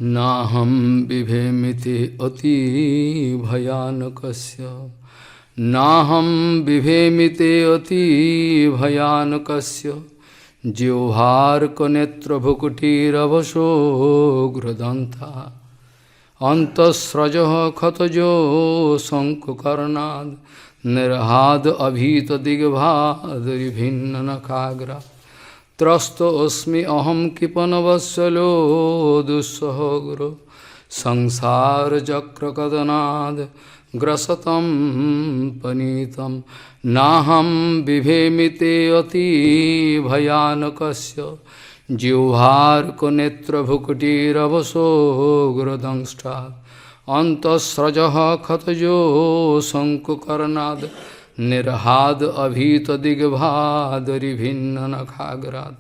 Naham vibhemite ati bhayanakasya. Naham vibhemite ati bhayanakasya. Jivharka netra bhukutir avaso gradanta. Antasrajaha khatajo sankukarnad. Nirhad abhita digvadri bhinna nakagra. Trasto osmi aham kipanavassalo dussahagro. Sangsara jakra kadanad grasatam panitam. Naham vibhemite ati bhayanakasya. Jivharka netra bhukutir avaso gradangstad. Antasrajaha khatajo sankukarnad. Nirhad abhita digvadari bhinna nakhagrad.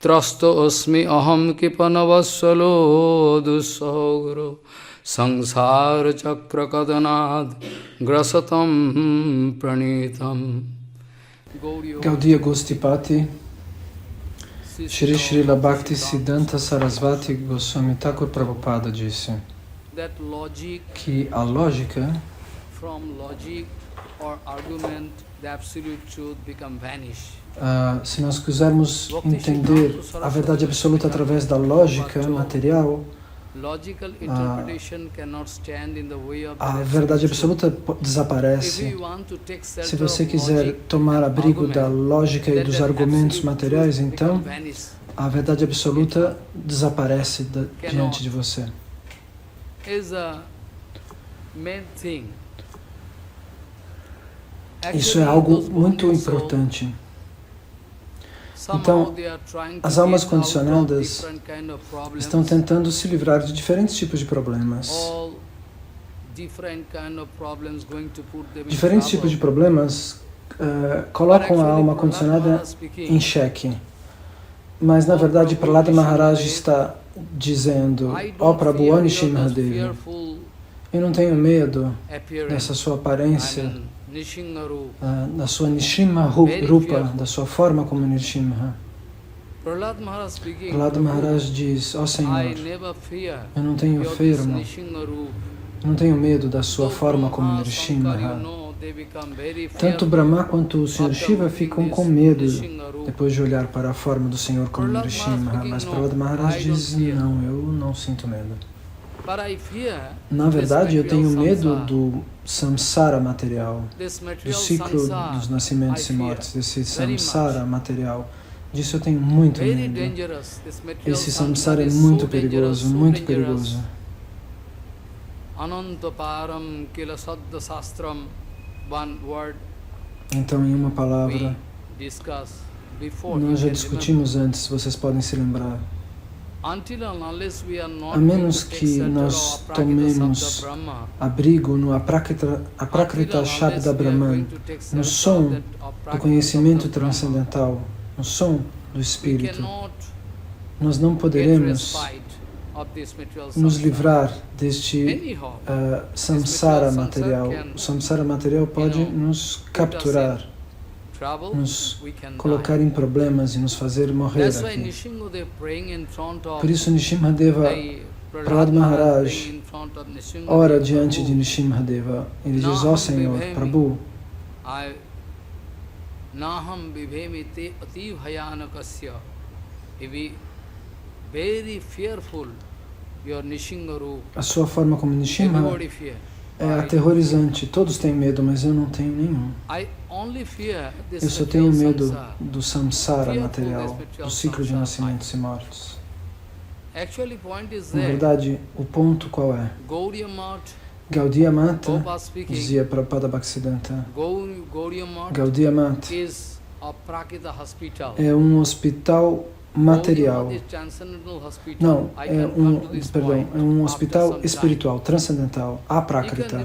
Trasto osmi aham kipanavassalo dussahagro. Sangsara chakra kadanad grasatam pranitam. Gaudiya Gostipati, Shri Srila Bhakti Siddhanta Sarasvati Goswami Thakur Prabhupada disse que a lógica se nós quisermos entender a verdade absoluta através da lógica material, a verdade absoluta desaparece. Se você quiser tomar abrigo da lógica e dos argumentos materiais, então a verdade absoluta desaparece diante de você. Isso é algo muito importante. Então, as almas condicionadas estão tentando se livrar de diferentes tipos de problemas. Diferentes tipos de problemas colocam a alma condicionada em xeque. Mas, na verdade, Prahlada Maharaj está dizendo: ó Prabhu Nrsimhadev, eu não tenho medo dessa sua aparência, da sua Nrsimha Rupa, da sua forma como Nrsimha. Prahlada Maharaj diz: ó Senhor, eu não tenho medo da sua forma como Nrsimha. Tanto Brahma quanto o Senhor Shiva ficam com medo depois de olhar para a forma do Senhor como Nrsimha, mas Prahlada Maharaj diz: não, eu não sinto medo. Na verdade, eu tenho medo do samsara material, do ciclo dos nascimentos e mortes, desse samsara material. Disso eu tenho muito medo. Esse samsara é muito perigoso, muito perigoso. Então, em uma palavra, nós já discutimos antes, vocês podem se lembrar. A menos que nós tomemos abrigo no Aprakrita Shabda Brahman, no som do conhecimento transcendental, no som do Espírito, nós não poderemos nos livrar deste samsara material. O samsara material pode nos capturar, nos colocar em problemas e nos fazer morrer aqui. Por isso Nrsimhadeva, Prahlada Maharaj, ora diante de Nrsimhadeva. Ele diz: ó Senhor, Prabhu, Naham vibhemite ati bhayanakasya. Very fearful, your Nrsimha Rupa. A sua forma como Nrsimha é aterrorizante. Todos têm medo, mas eu não tenho nenhum. Eu só tenho medo do samsara material, do ciclo de nascimentos e mortes. Na verdade, o ponto qual é? Gaudiya Mata, dizia Prabhupada Bhaktisiddhanta, Gaudiya Mata é um hospital material. Não, é um hospital espiritual, transcendental, aprakrita.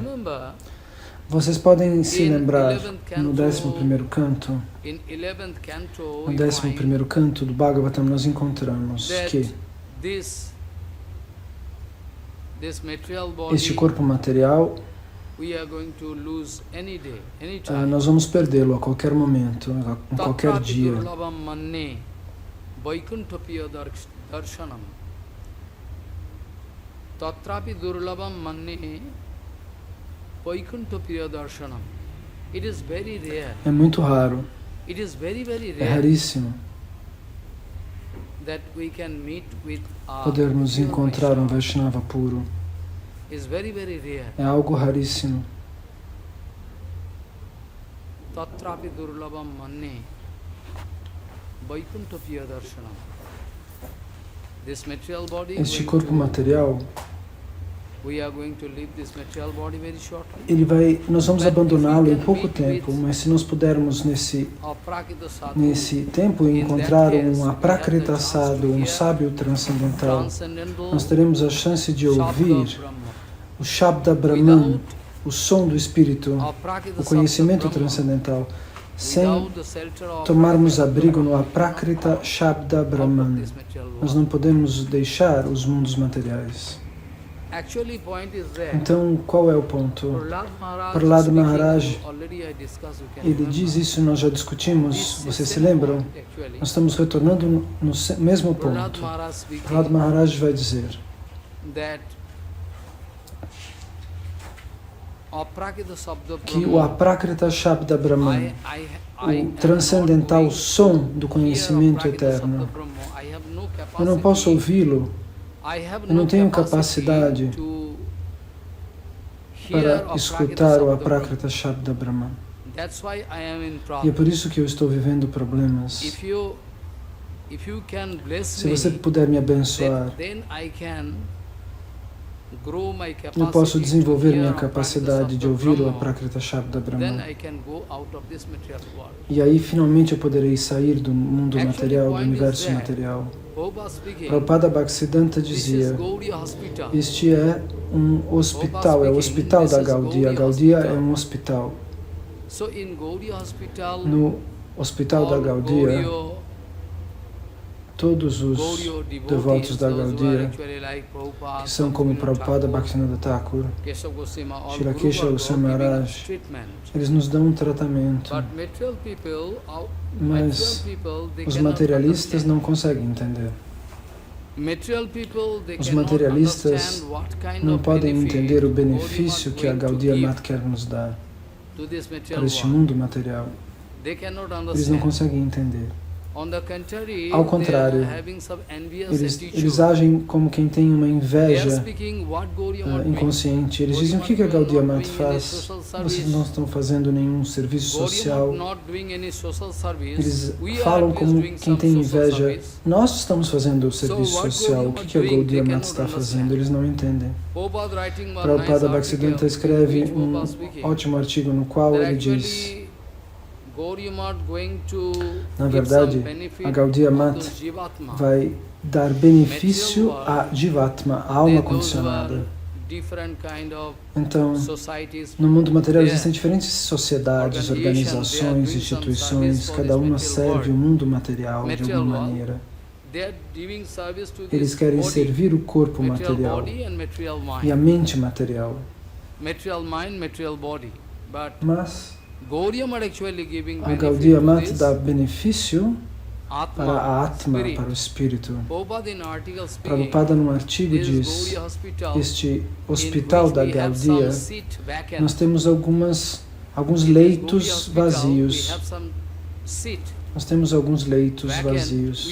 Vocês podem se lembrar no 11º canto, no 11º canto do Bhagavatam, nós encontramos que este corpo material, nós vamos perdê-lo a qualquer momento, em qualquer dia. Tatrapi durlabam manne Vaikuntha Priyadarshanam. It is very rare. É muito raro, It is very, very é rare raríssimo that we can meet with a podermos pure encontrar um Vaishnava. Vaishnava puro. It's very, very rare. É algo raríssimo. Tatrapi durlabam manne Vaikuntha Priyadarshanam. This material body, Este corpo material, we are going to leave this material body very shortly. nós vamos abandoná-lo em pouco tempo, mas se nós pudermos nesse Aprakita sadhu, Nesse tempo, encontrar um Aprakrita Sadhu, um sábio transcendental, transcendental nós teremos a chance de Shabda ouvir Brahma. o Shabda Brahman, o som do Espírito, Aprakita o conhecimento Sabda Brahma, transcendental, sem without the shelter of tomarmos Aprakita abrigo no Brahma, Aprakrita Shabda out of Brahman. this material Nós world. não podemos deixar os mundos materiais. Actually, point is there. Então, qual é o ponto? Prahlad Prahlad Maharaj, speaking, already I discussed, you can ele remember. diz isso, nós já discutimos, This vocês is se the lembram? point, actually. Nós estamos retornando no mesmo Prahlad ponto. Maharaj speaking Prahlad Maharaj vai dizer that Aprakita Sabda que o Brahma, Aprakrita Shabda Brahman, I am o not transcendental going som do to conhecimento hear Aprakita eterno, Sabda Brahma. I have no eu não posso capacity. ouvi-lo I have eu não no tenho capacity capacidade to hear para Aprakita escutar o Sabda Brahma. Aprakrita Shabda Brahman. That's why I am in E é problem. por isso que eu estou vivendo problemas. If you can bless Se me, você puder me abençoar, then I can grow my capacity eu posso desenvolver to hear minha Aprakita capacidade de Sabda ouvir o Brahma. Aprakrita Shabda Then Brahman. I can go out of this material world. E aí finalmente eu poderei sair do mundo Actually, material, do point is universo there. material. Prabhupada speaking, Prabhupada Bhaktisiddhanta this is dizia: Gaudiya Hospital. este é um hospital, é o hospital da Gaudiya. A Gaudiya é um hospital. So in Gaudiya Hospital, No hospital da all Gaudiya, Gaudiya todos os devotos da Gaudiya, que são como Prabhupada Bhaktisiddhanta Thakur, Srila Keshava Goswami Maharaj, eles nos dão um tratamento, mas os materialistas não conseguem entender. Os materialistas não podem entender o benefício que a Gaudiya Mat quer nos dar para este mundo material. Eles não conseguem entender. Ao contrário, eles agem como quem tem uma inveja inconsciente. Eles dizem: o que a Gaudiya Mat faz? Vocês não estão fazendo nenhum serviço social. Eles falam como quem tem inveja. Nós estamos fazendo o serviço social. O que a Gaudiya Mat está fazendo? Eles não entendem. Prabhupada Bhaktisiddhanta escreve um ótimo artigo no qual ele diz: na verdade, a Gaudiya Mat vai dar benefício a Jivatma, a alma condicionada. Então, no mundo material existem diferentes sociedades, organizações, instituições, cada uma serve o mundo material de alguma maneira. Eles querem servir o corpo material e a mente material. Mas a Gaudiya Mat dá benefício para a Atma, para o Espírito. Prabhupada, num artigo, diz: este hospital da Gaudiya, nós temos alguns leitos vazios. Nós temos alguns leitos vazios.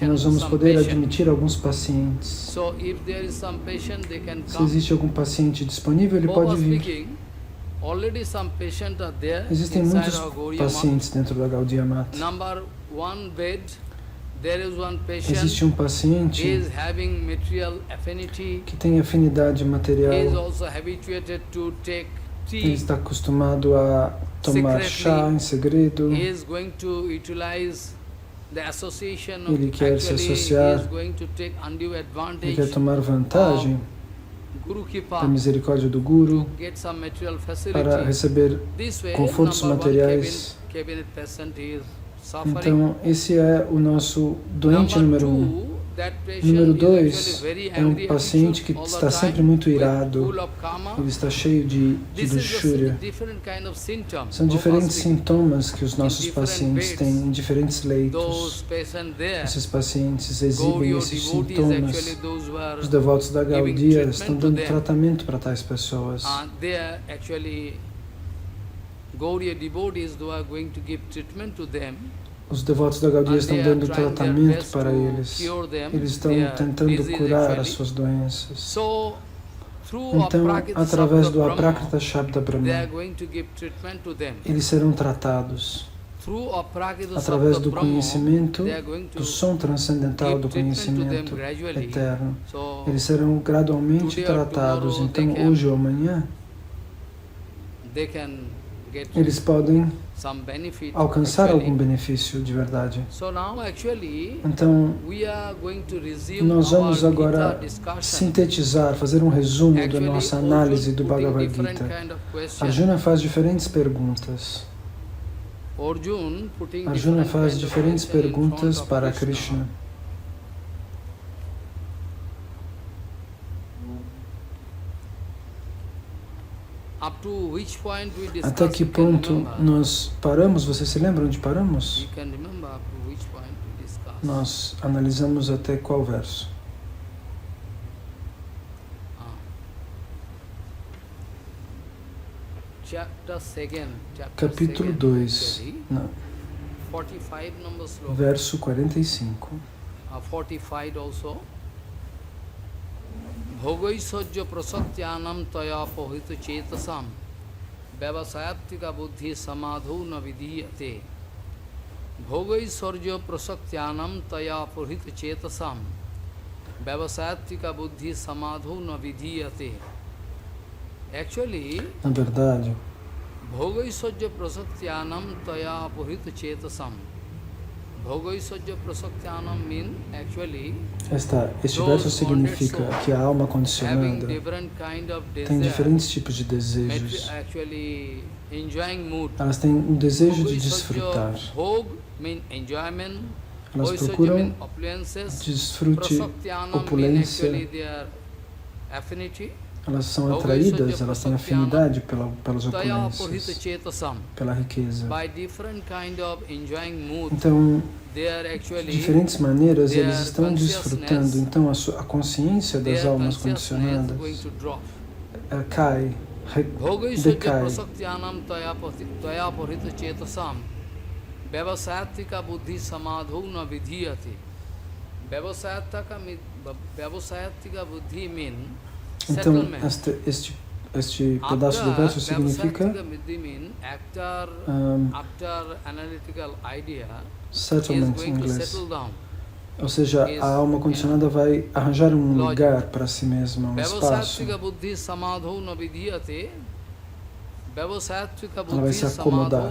Nós vamos poder admitir alguns pacientes. Se existe algum paciente disponível, ele pode vir. Existem muitos pacientes dentro da Gaudiya Mat. Existe um paciente que tem afinidade material. Ele está acostumado a tomar chá em segredo. Ele quer se associar, ele quer tomar vantagem da misericórdia do Guru para receber confortos materiais. Então, esse é o nosso doente número 1. Número 2 é um paciente que está sempre muito irado, ele está cheio de luxúria. São diferentes sintomas que os nossos pacientes têm em diferentes leitos. Esses pacientes exibem esses sintomas. Os devotos da Gaudiya estão dando tratamento para tais pessoas. Os devotos da Gaudiya estão dando tratamento para eles. Eles estão tentando curar as suas doenças. Então, através do Aprakrita Shabda Brahma, eles serão tratados. Através do conhecimento, do som transcendental do conhecimento eterno, eles serão gradualmente tratados. Então, hoje ou amanhã, eles podem alcançar algum benefício de verdade. Então, nós vamos agora sintetizar, fazer um resumo da nossa análise do Bhagavad Gita. Arjuna faz diferentes perguntas. Arjuna faz diferentes perguntas para Krishna. Até que ponto nós paramos? Vocês se lembram onde paramos? Nós analisamos até qual verso? Capítulo 2, verso 45. Bhogaisajya prasatyanam taya pohita chetasam vyavasayattika buddhi samadho na vidhiyate. Bhogaisajya prasatyanam taya pohita chetasam vyavasayattika buddhi samadho na vidhiyate. Actually, na verdade, Bhogaisajya prasatyanam taya pohita chetasam. Este verso significa que a alma condicionada tem diferentes tipos de desejos. Elas têm um desejo de desfrutar. Elas procuram desfrute, opulência. Elas são atraídas, elas têm afinidade pelas opulências, pela riqueza. Então, de diferentes maneiras, eles estão desfrutando. Então, a consciência das almas condicionadas cai, decai. Então, este pedaço do verso significa settlement em inglês. Ou seja, a alma condicionada vai arranjar um lugar para si mesma, um espaço. Ela vai se acomodar.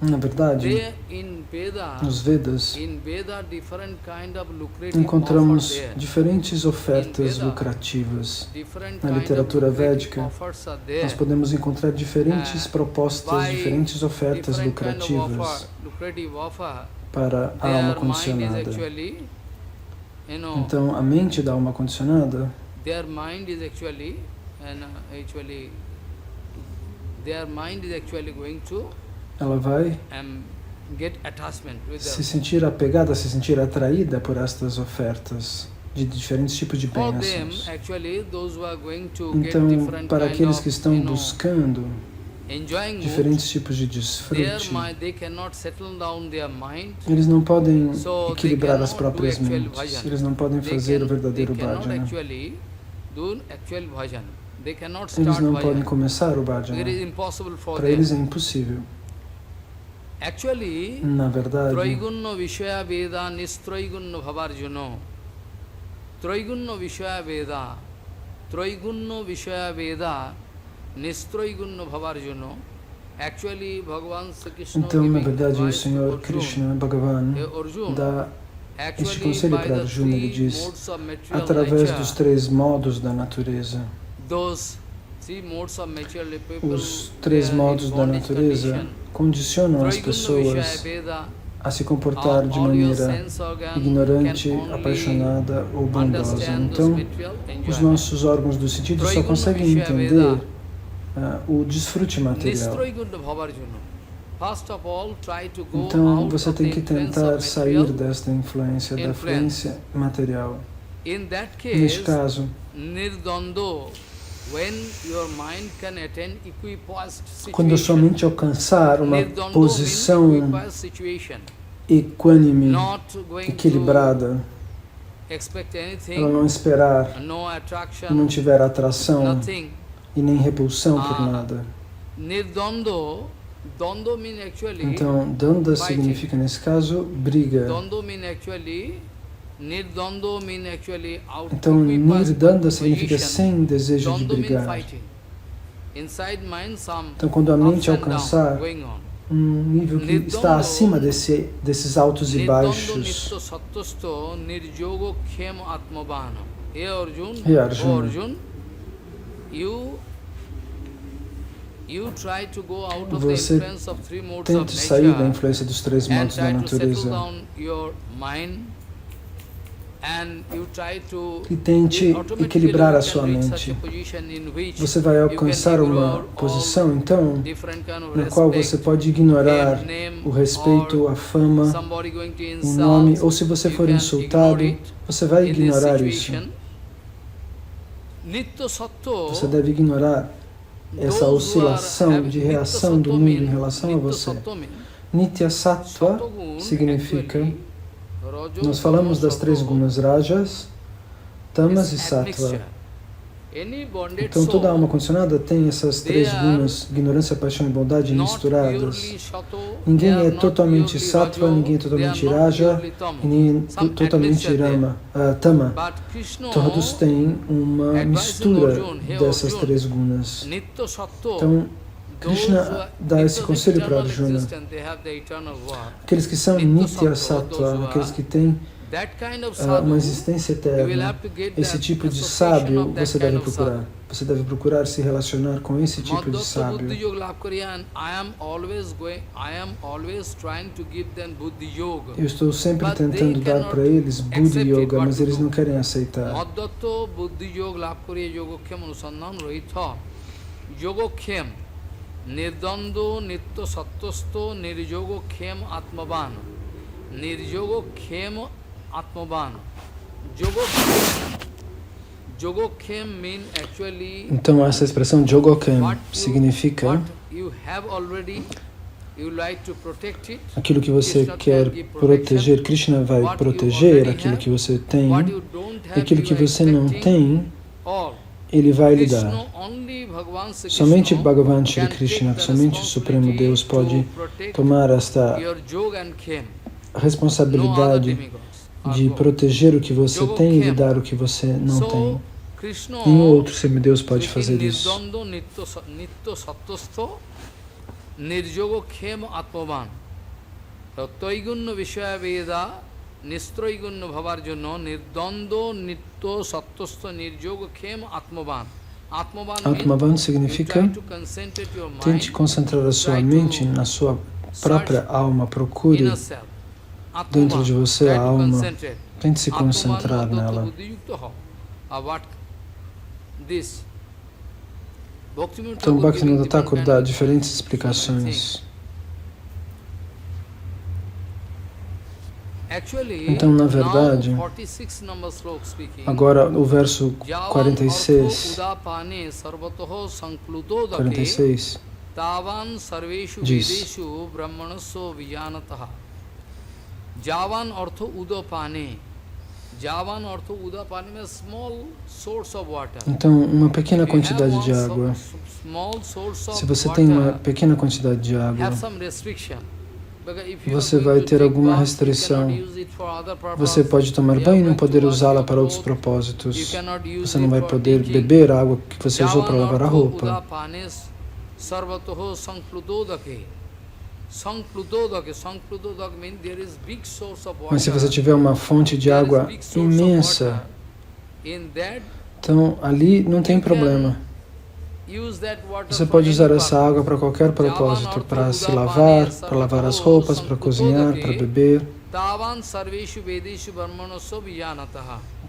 Na verdade, nos Vedas, encontramos diferentes ofertas lucrativas. Na literatura védica, nós podemos encontrar diferentes propostas, diferentes ofertas lucrativas para a alma condicionada. Então, a mente da alma condicionada, ela vai se sentir apegada, se sentir atraída por estas ofertas de diferentes tipos de bênçãos. Então, para aqueles que estão buscando diferentes tipos de desfrute, eles não podem equilibrar as próprias mentes, eles não podem fazer o verdadeiro bhajana. Eles não podem começar o bhajana. Para eles é impossível. Na verdade, Traigunna Vishaya Veda Nistraigunna Bhavarjuno. Traigunna Vishaya Veda Nistraigunna Bhavarjuno. Actually, Bhagavan Sri Krishna. Então, na verdade, o Senhor Krishna, Bhagavan, dá este conselho para Arjuna. Ele diz, através dos 3 modos da natureza, Os três modos da natureza condicionam as pessoas a se comportar de maneira ignorante, apaixonada ou bondosa. Então, os nossos órgãos do sentido só conseguem entender o desfrute material. Então, você tem que tentar sair desta influência, da influência material. Neste caso, quando a sua mente alcançar uma posição equânime, equilibrada, ela não esperar, não tiver atração e nem repulsão por nada. Então, Danda significa, nesse caso, briga. Então, Nirdanda significa sem desejo de brigar. Então, quando a mente alcançar um nível que está acima desses altos e baixos, Hey Arjuna, você tente sair da influência dos três modos da natureza e tente equilibrar a sua mente. Você vai alcançar uma posição, então, na qual você pode ignorar o respeito, a fama, o nome, ou se você for insultado, você vai ignorar isso. Você deve ignorar essa oscilação de reação do mundo em relação a você. Nitya Sattva significa, nós falamos das três gunas, Rajas, Tamas e Sattva. Então toda alma condicionada tem essas três gunas, ignorância, paixão e bondade misturadas. Ninguém é totalmente Sattva, ninguém é totalmente Raja, e ninguém é totalmente Tama. Todos têm uma mistura dessas três gunas. Então Krishna dá esse conselho para Arjuna. Aqueles que são Nitya Sattva, aqueles que têm uma existência eterna, esse tipo de sábio você deve procurar. Você deve procurar se relacionar com esse tipo de sábio. Eu estou sempre tentando dar para eles Buddhi Yoga, mas eles não querem aceitar. Nirdando nitya sattvasto nirjogo khem atmavan. Nirjogo khem atmavan. Jogokhem mean actually. Então essa expressão Jogokhem significa aquilo que você quer proteger. Krishna vai proteger aquilo que você tem, e aquilo que você não tem, Ele vai lhe dar. Somente Bhagavan Shri Krishna, somente o Supremo Deus pode tomar esta responsabilidade de proteger o que você tem e lhe dar o que você não tem. Nenhum outro semideus pode fazer isso. Nistroigunna bhavarjuna nirdando nitto sattvasto nirjogo khem atmavan. Atmavan significa tente concentrar a sua mente na sua própria alma, procure dentro de você a alma, tente se concentrar nela. Então Bhaktivinoda Thakur dá diferentes explicações. Então, na verdade, agora o verso 46 diz: Javan ortho udapane. Javan ortho udapane means small source of water. Então, uma pequena quantidade de água. Se você tem uma pequena quantidade de água, você vai ter alguma restrição. Você pode tomar banho e não poder usá-la para outros propósitos. Você não vai poder beber a água que você usou para lavar a roupa. Mas se você tiver uma fonte de água imensa, então ali não tem problema. Você pode usar essa água para qualquer propósito, para se lavar, para lavar as roupas, para cozinhar, para beber,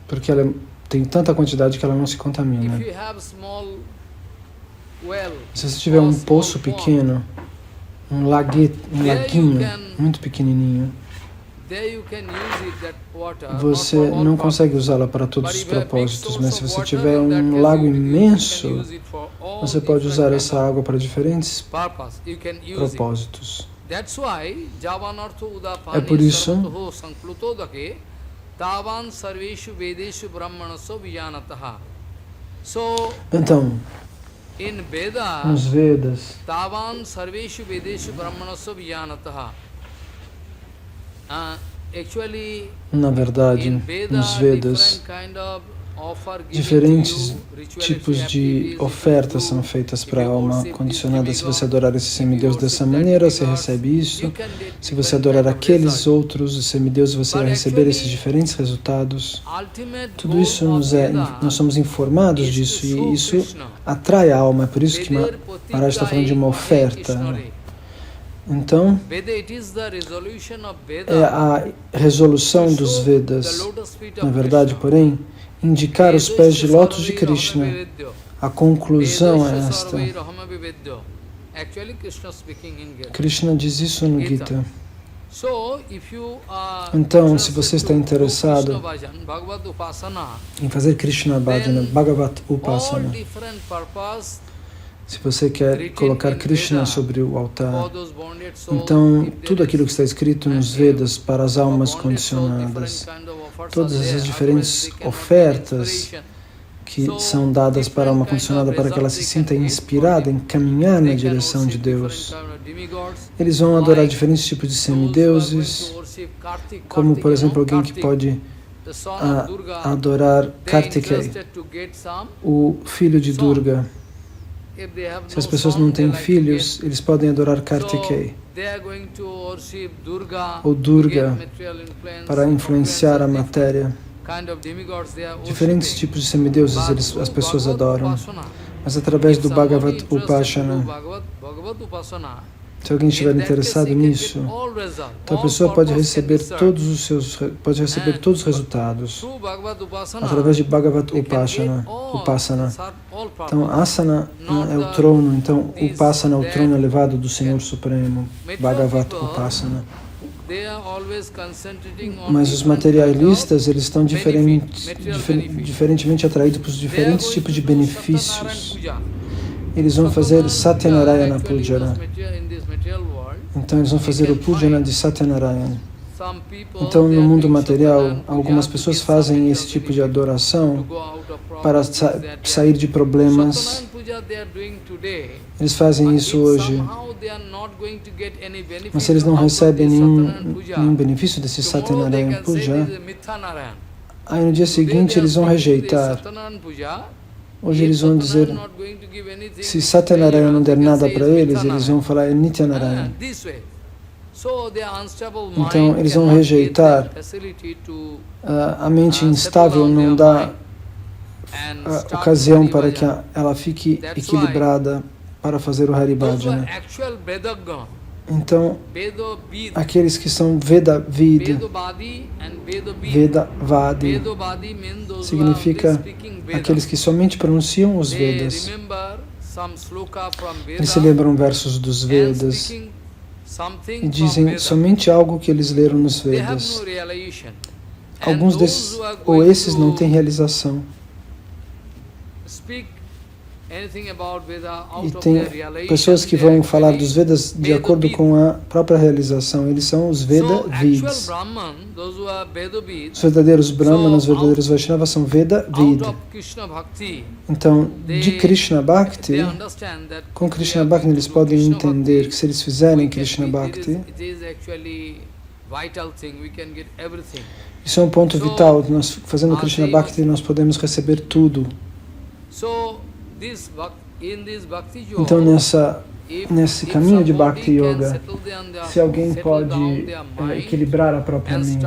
porque ela tem tanta quantidade que ela não se contamina. Se você tiver um poço pequeno, um laguinho muito pequenininho, você não consegue usá-la para todos os propósitos, mas se você tiver um lago imenso, você pode usar essa água para diferentes propósitos. É por isso então, nos Vedas, na verdade, nos Vedas, diferentes tipos de ofertas são feitas para a alma condicionada. Se você adorar esse semideus dessa maneira, você recebe isso. Se você adorar aqueles outros semideuses, você vai receber esses diferentes resultados. Tudo isso nós somos informados disso e isso atrai a alma. É por isso que Maharaj está falando de uma oferta. Então, é a resolução dos Vedas. Na verdade, porém, indicar os pés de lótus de Krishna. A conclusão é esta. Krishna diz isso no Gita. Então, se você está interessado em fazer Krishna Bhajana, Bhagavat Upasana, se você quer colocar Krishna sobre o altar, então tudo aquilo que está escrito nos Vedas para as almas condicionadas, todas essas diferentes ofertas que são dadas para a alma condicionada para que ela se sinta inspirada em caminhar na direção de Deus. Eles vão adorar diferentes tipos de semideuses, como por exemplo alguém que pode adorar Kartikeya, o filho de Durga. Se as pessoas não têm filhos, eles podem adorar Kartikeya ou Durga para influenciar a matéria. Diferentes tipos de semideuses as pessoas adoram, mas através do Bhagavat Upasana. Se alguém estiver interessado nisso, então a pessoa pode receber todos os resultados através de Bhagavat Upasana. Então, asana é o trono, então Upasana é o trono elevado do Senhor Supremo, Bhagavat Upasana. Mas os materialistas, eles estão diferentemente atraídos por diferentes tipos de benefícios. Eles vão fazer Satyanarayana Pujana. Então eles vão fazer o Pujana de Satyanarayana. Então no mundo material, algumas pessoas fazem esse tipo de adoração para sair de problemas. Eles fazem isso hoje. Mas eles não recebem nenhum benefício desse Satyanarayana Puja, aí no dia seguinte eles vão rejeitar. Hoje eles vão dizer, se Satyanarayana não der nada para eles, eles vão falar é Nityanarayana. Então eles vão rejeitar. A mente instável não dá ocasião para que ela fique equilibrada para fazer o Hari Bhajana. Então, aqueles que são Vedavadi significa aqueles que somente pronunciam os Vedas. Eles se lembram versos dos Vedas e dizem somente algo que eles leram nos Vedas. Alguns desses ou esses não têm realização. E tem pessoas que vão falar dos Vedas de acordo com a própria realização. Eles são os Veda-vids. Os verdadeiros Brahmanas, os verdadeiros Vaishnavas são Veda-vid. Então, de Krishna Bhakti, com Krishna Bhakti eles podem entender que se eles fizerem Krishna Bhakti, isso é um ponto vital. Nós, fazendo Krishna Bhakti, nós podemos receber tudo. Então, nesse caminho de Bhakti Yoga, se alguém pode equilibrar a própria mente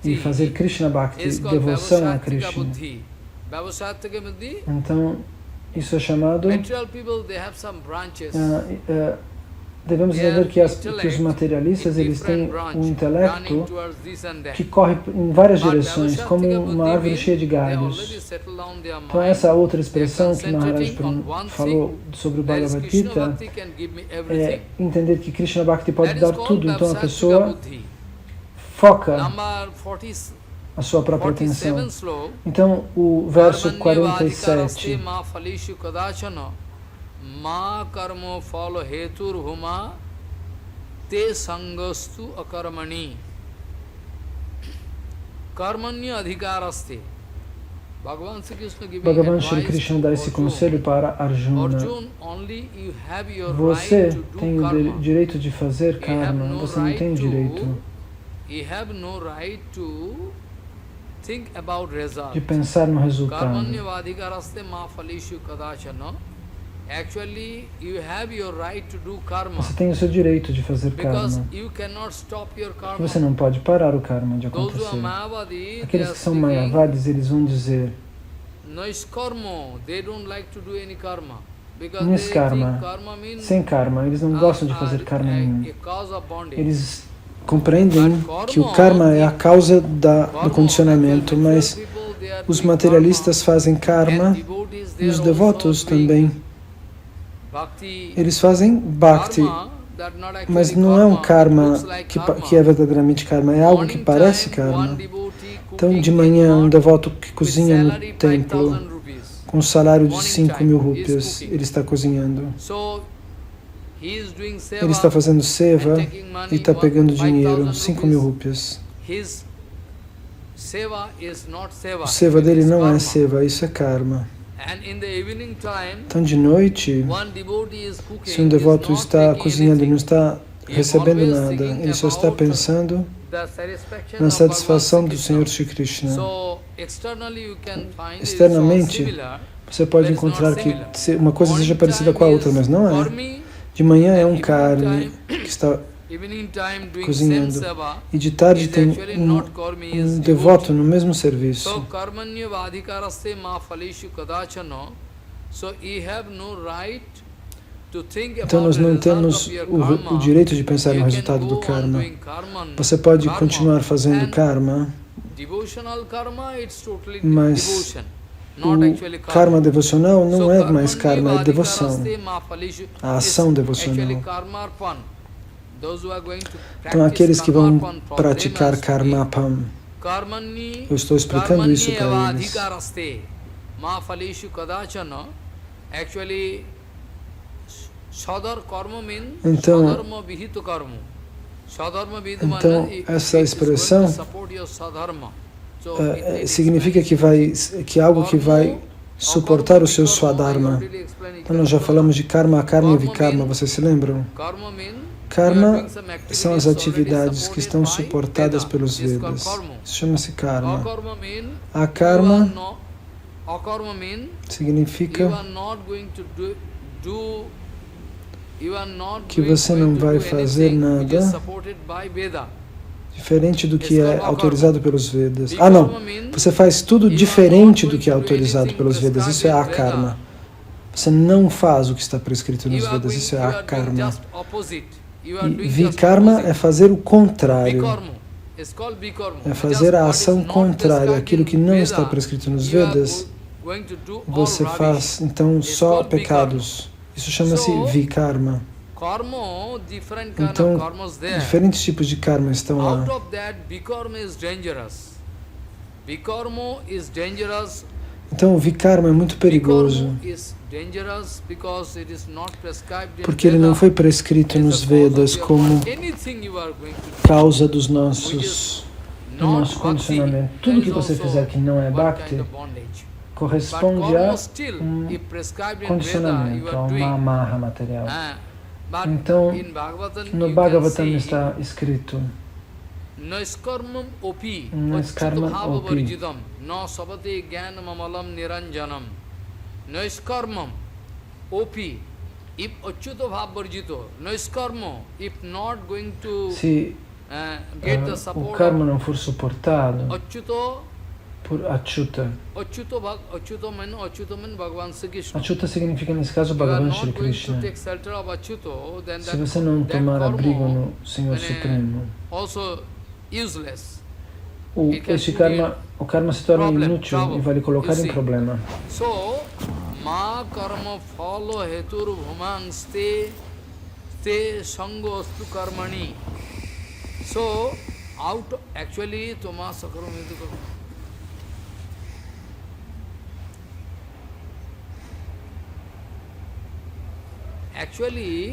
e fazer Krishna Bhakti, devoção a Krishna, então Isso é chamado... Material people, they have some branches. Devemos entender que os materialistas, eles têm um intelecto que corre em várias direções, como uma árvore cheia de galhos. Então essa outra expressão que Maharaj falou sobre o Bhagavad Gita é entender que Krishna Bhakti pode dar tudo, então a pessoa foca a sua própria atenção. Então o verso 47, Ma karmo falo hetur huma te sangastu akarmani karmanya adhikaraste. Bhagavan Shri Krishna dá esse conselho para Arjuna. Você tem o direito de fazer karma, você não tem o direito de pensar no resultado. Você tem o seu direito de fazer karma. Você não pode parar o karma de acontecer. Aqueles que são mayavadis, eles vão dizer niskarma, sem karma, eles não gostam de fazer karma nenhum. Eles compreendem que o karma é a causa do condicionamento, mas os materialistas fazem karma e os devotos também. Eles fazem bhakti, mas não é um karma que é verdadeiramente karma, é algo que parece karma. Então, de manhã, um devoto que cozinha no templo, com um salário de 5.000 rupias, ele está cozinhando. Ele está fazendo seva e está pegando dinheiro, 5.000 rupias. O seva dele não é seva, isso é karma. Então, de noite, se um devoto está cozinhando e não está recebendo nada, ele só está pensando na satisfação do Senhor Shri Krishna. Externamente, você pode encontrar que uma coisa seja parecida com a outra, mas não é. De manhã é um karmi que está cozinhando, e de tarde tem um devoto no mesmo serviço. Então nós não temos o direito de pensar no resultado do karma. Você pode continuar fazendo karma, mas o karma devocional não é mais karma, é devoção, a ação devocional. Então, aqueles que vão praticar karmapam, eu estou explicando isso para eles. Então essa expressão significa que algo que vai suportar o seu swadharma. Então, nós já falamos de karma, karma e vikarma, vocês se lembram? Karma são as atividades que estão suportadas pelos Vedas. Isso chama-se karma. Akarma significa que você não vai fazer nada diferente do que é autorizado pelos Vedas. Ah, não! Você faz tudo diferente do que é autorizado pelos Vedas. Isso é akarma. Você não faz o que está prescrito nos Vedas. Isso é akarma. E vikarma é fazer o contrário. É fazer a ação contrária. Aquilo que não está prescrito nos Vedas, você faz, então, só pecados. Isso chama-se vikarma. Então, diferentes tipos de karma estão lá. Então, o vikarma é muito perigoso, porque ele não foi prescrito nos Vedas como causa do nosso condicionamento. Tudo que você fizer que não é bhakti corresponde a um condicionamento, a uma amarra material. Então, no Bhagavatam está escrito Naiskarmam opi na sabate jnanam amalam niranjanam Naiskarmam opi if achyuta bhavarjito Naiskarmam if not going to get the support o karma não for suportado, por Achyuta. Achyuta means Bhagavan Sri Krishna. Achyuta significa, nesse caso, You are Bhagavan not Shri going to Krishna. take shelter of Achyuta, then Se você não that tomar karma abrigo no Senhor Supremo, also useless. o karma se torna inútil e vai lhe colocar em problema. So, ma karma phalo hetur bhuman ste sango astu karmani. So, actually, toma sakaram hetu karma.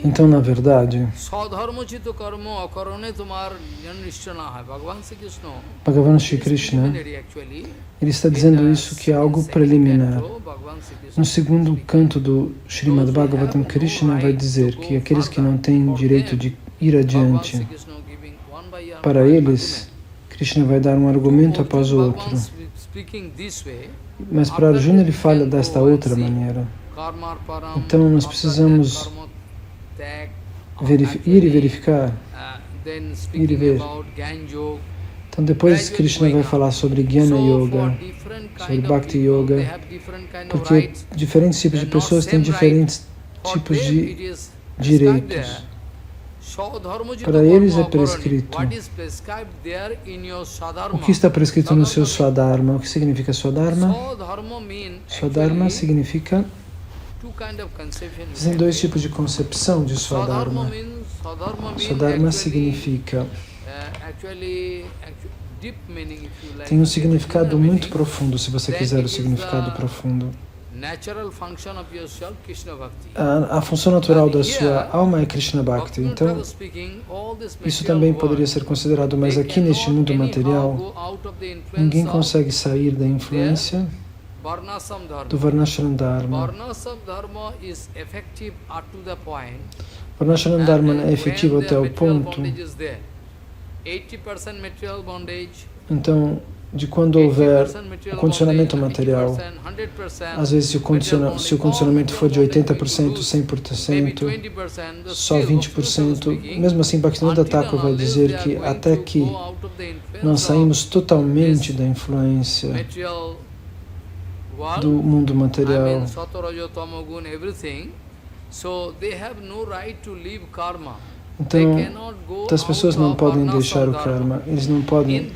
Então, na verdade, Bhagavan Shri Krishna, ele está dizendo isso, que é algo preliminar. No segundo canto do Srimad Bhagavatam, Krishna vai dizer que aqueles que não têm direito de ir adiante, para eles, Krishna vai dar um argumento após o outro. Mas para Arjuna ele fala desta outra maneira. Então nós precisamos ir e verificar, ir e ver. Então depois Krishna vai falar sobre Jnana Yoga, sobre Bhakti Yoga, porque diferentes tipos de pessoas têm diferentes tipos de direitos. Para eles é prescrito. O que está prescrito no seu Swadharma? O que significa Swadharma? Swadharma significa... Existem dois tipos de concepção de Swadharma. Swadharma significa... Tem um significado muito profundo, se você quiser o significado profundo. A função natural da sua alma é Krishna Bhakti. Então, isso também poderia ser considerado, mas aqui neste mundo material, ninguém consegue sair da influência do Varnashram Dharma. Varnashram Dharma é efetivo até o ponto. Então, de quando houver o condicionamento material, às vezes se o condicionamento for de 80%, 100%, só 20%, mesmo assim Bhaktivinoda Thakur vai dizer que até que nós saímos totalmente da influência do mundo material, então, as pessoas não podem deixar o karma, eles não podem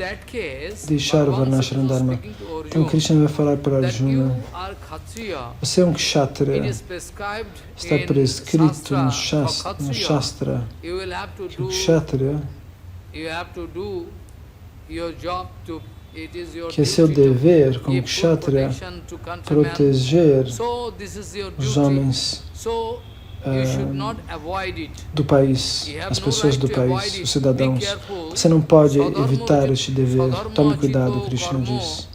deixar o Varnashram Dharma. Então, Krishna vai falar para Arjuna, você é um kshatriya, está prescrito no Shastra, que o kshatriya, que é seu dever como kshatriya, proteger os homens do país, as pessoas do país, os cidadãos. Você não pode evitar este dever. Tome cuidado, Krishna diz.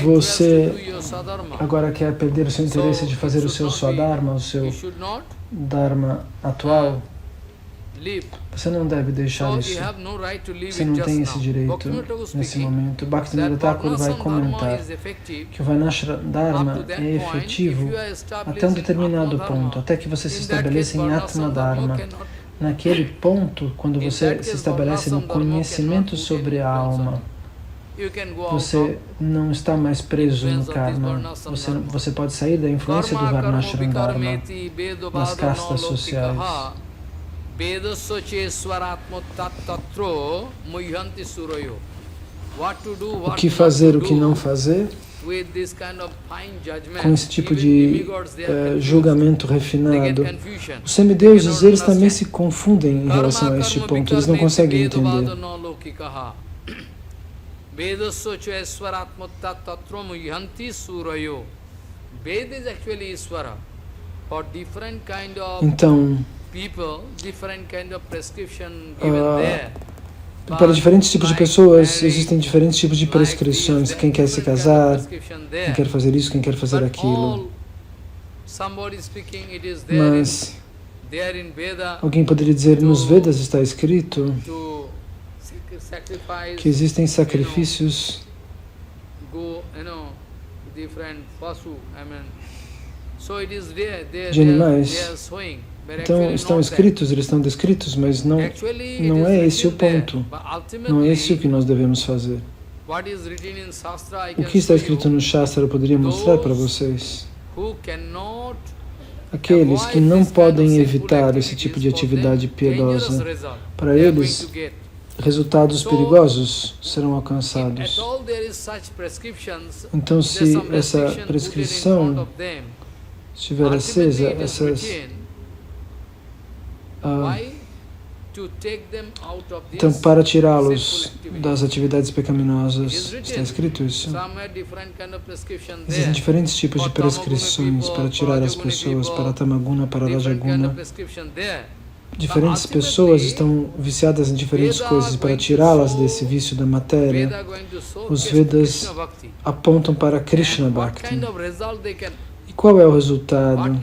Você agora quer perder o seu interesse de fazer o seu Swadharma, o seu Dharma atual. Você não deve deixar isso. Você não tem esse direito nesse momento. Bhaktivinoda Thakur vai comentar que o Varnashram Dharma é efetivo até um determinado ponto, até que você se estabeleça em Atma Dharma. Naquele ponto, quando você se estabelece no conhecimento sobre a alma, você não está mais preso no karma. Você pode sair da influência do Varnashram Dharma nas castas sociais. O que fazer, o que não fazer, com esse tipo de julgamento refinado. Os semideuses, eles também se confundem em relação a este ponto, eles não conseguem entender. Então, para diferentes tipos de pessoas, existem diferentes tipos de prescrições. Quem quer se casar, quem quer fazer isso, quem quer fazer aquilo. Mas alguém poderia dizer, nos Vedas está escrito que existem sacrifícios de animais. Então, estão escritos, eles estão descritos, mas não é esse o ponto. Não é esse o que nós devemos fazer. O que está escrito no Shastra eu poderia mostrar para vocês. Aqueles que não podem evitar esse tipo de atividade piedosa, para eles, resultados perigosos serão alcançados. Então, se essa prescrição estiver acesa, então, para tirá-los das atividades pecaminosas, está escrito isso? Existem diferentes tipos de prescrições para tirar as pessoas para Tamaguna, para Rajaguna. Diferentes pessoas estão viciadas em diferentes coisas. Para tirá-las desse vício da matéria, os Vedas apontam para Krishna Bhakti. E qual é o resultado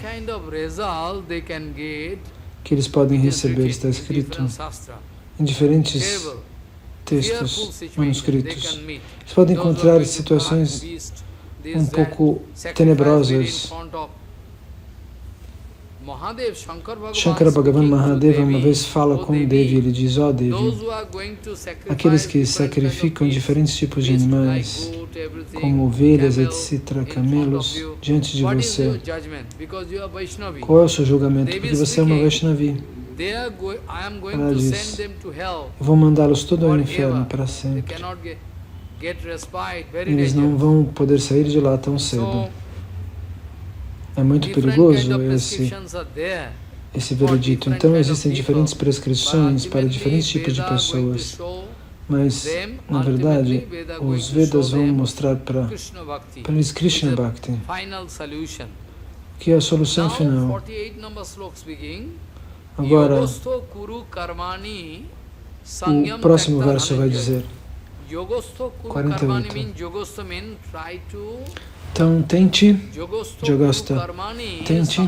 que eles podem receber? Está escrito em diferentes textos manuscritos. Eles podem encontrar situações um pouco tenebrosas. Shankara Bhagavan Mahadeva uma vez fala com Devi, ele diz: ó Devi, aqueles que sacrificam diferentes tipos de animais, como ovelhas, etc., camelos, diante de você, qual é o seu julgamento? Porque você é uma Vaishnavi. Ela diz: eu vou mandá-los tudo ao inferno para sempre. Eles não vão poder sair de lá tão cedo. É muito perigoso esse veredito. Então, existem diferentes prescrições para diferentes tipos de pessoas. Mas, na verdade, os Vedas vão mostrar para eles Krishna Bhakti, que é a solução final. Agora, o próximo verso vai dizer, 48. Então, tente, Jogasta, tente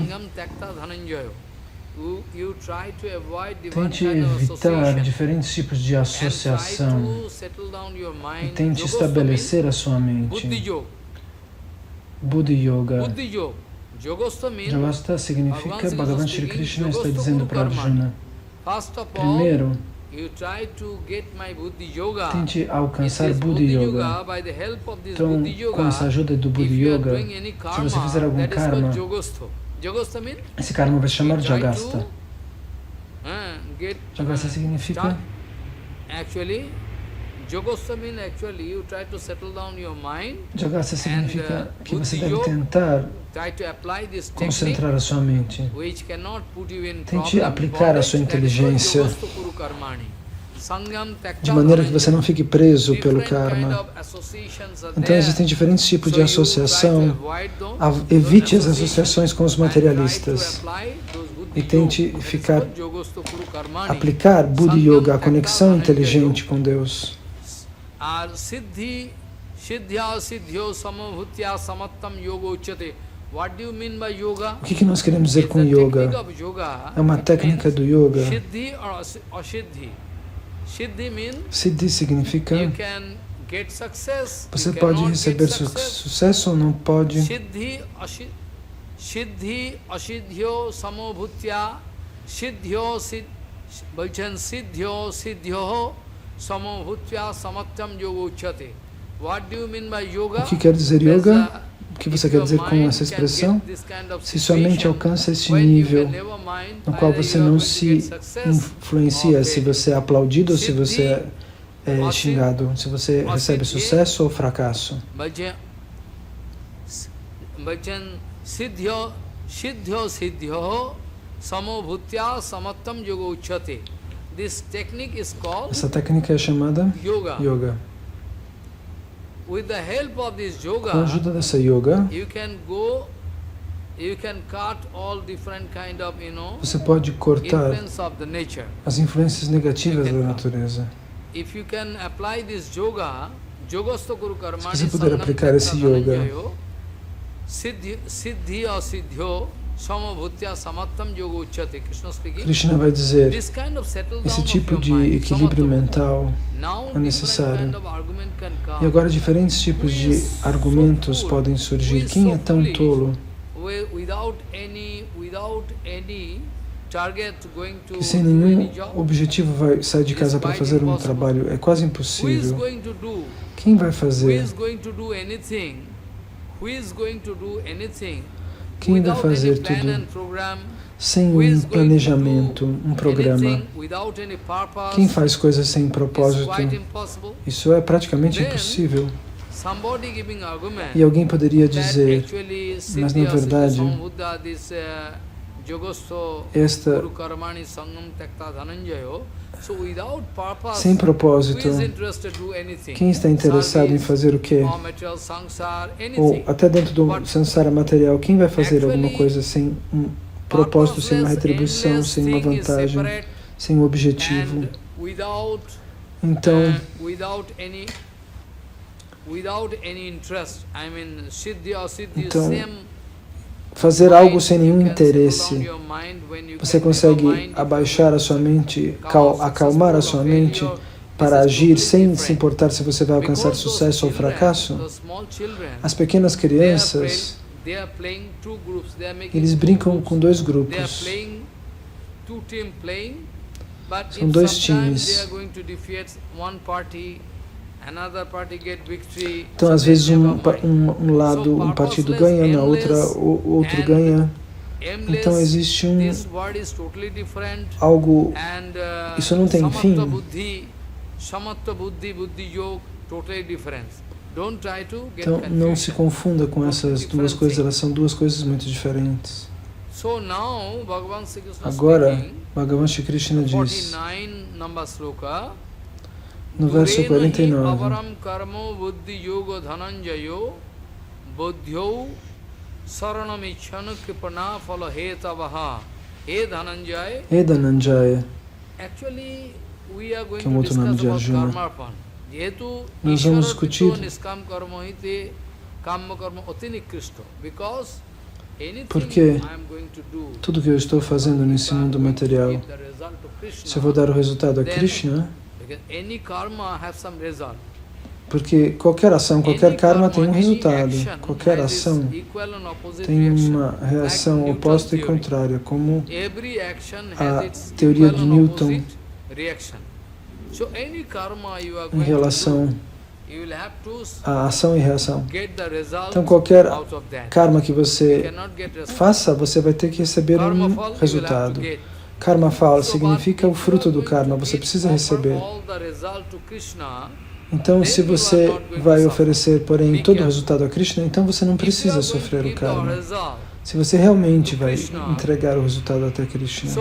evitar diferentes tipos de associação e tente estabelecer a sua mente. Buddhi Yoga. Jogasta significa, Bhagavan Shri Krishna está dizendo para Arjuna, primeiro, tente alcançar Buddhi Yoga. Então, com essa ajuda do Buddhi Yoga, se você fizer algum karma, esse karma vai se chamar Jagasta. Jagasta significa... Jagasta significa que você deve tentar concentrar a sua mente. Tente aplicar a sua inteligência de maneira que você não fique preso pelo karma. Então existem diferentes tipos de associação. Evite as associações com os materialistas e tente aplicar Buddhi Yoga, a conexão inteligente com Deus. O que nós queremos dizer com yoga? É uma técnica do yoga. Siddhi significa você pode receber sucesso ou não pode. Siddhi asiddhyo samobhutya siddhyo siddhyo samobhutya samatyam yoga uchyate. O que quer dizer yoga? O que você quer dizer com essa expressão? Se sua mente alcança este nível no qual você não se influencia se você é aplaudido ou se você é xingado, se você recebe sucesso ou fracasso. Essa técnica é chamada yoga. Com a ajuda dessa yoga, você pode cortar as influências negativas da natureza. Se você puder aplicar esse yoga, Krishna vai dizer, esse tipo de equilíbrio mental é necessário. E agora diferentes tipos de argumentos podem surgir. Quem é tão tolo que sem nenhum objetivo vai sair de casa para fazer um trabalho. É quase impossível. Quem vai fazer? Quem vai fazer tudo sem um planejamento, um programa? Quem faz coisas sem propósito? Isso é praticamente impossível. E alguém poderia dizer, mas na verdade, sem propósito, quem está interessado em fazer o quê? Ou até dentro do samsara material, quem vai fazer alguma coisa sem um propósito, sem uma retribuição, sem uma vantagem, sem um objetivo? Então, fazer algo sem nenhum interesse, você consegue abaixar a sua mente, acalmar a sua mente para agir sem se importar se você vai alcançar sucesso ou fracasso? As pequenas crianças, eles brincam com dois grupos. São dois times. Então, às vezes, um partido ganha, na outra, o outro ganha. Então, existe algo, isso não tem fim. Então, não se confunda com essas duas coisas, elas são duas coisas muito diferentes. Agora, Bhagavan Shri Krishna diz, no verso 49, E Dhananjaya, que é um outro nome de Arjuna, nós vamos discutir porque tudo que eu estou fazendo nesse mundo material, se eu vou dar o resultado a Krishna, porque qualquer ação, qualquer karma tem um resultado. Qualquer ação tem uma reação oposta e contrária, como a teoria de Newton em relação à ação e reação. Então, qualquer karma que você faça, você vai ter que receber um resultado. Karma fala significa o fruto do karma, você precisa receber. Então, se você vai oferecer, porém, todo o resultado a Krishna, então você não precisa sofrer o karma. Se você realmente vai entregar o resultado até Krishna.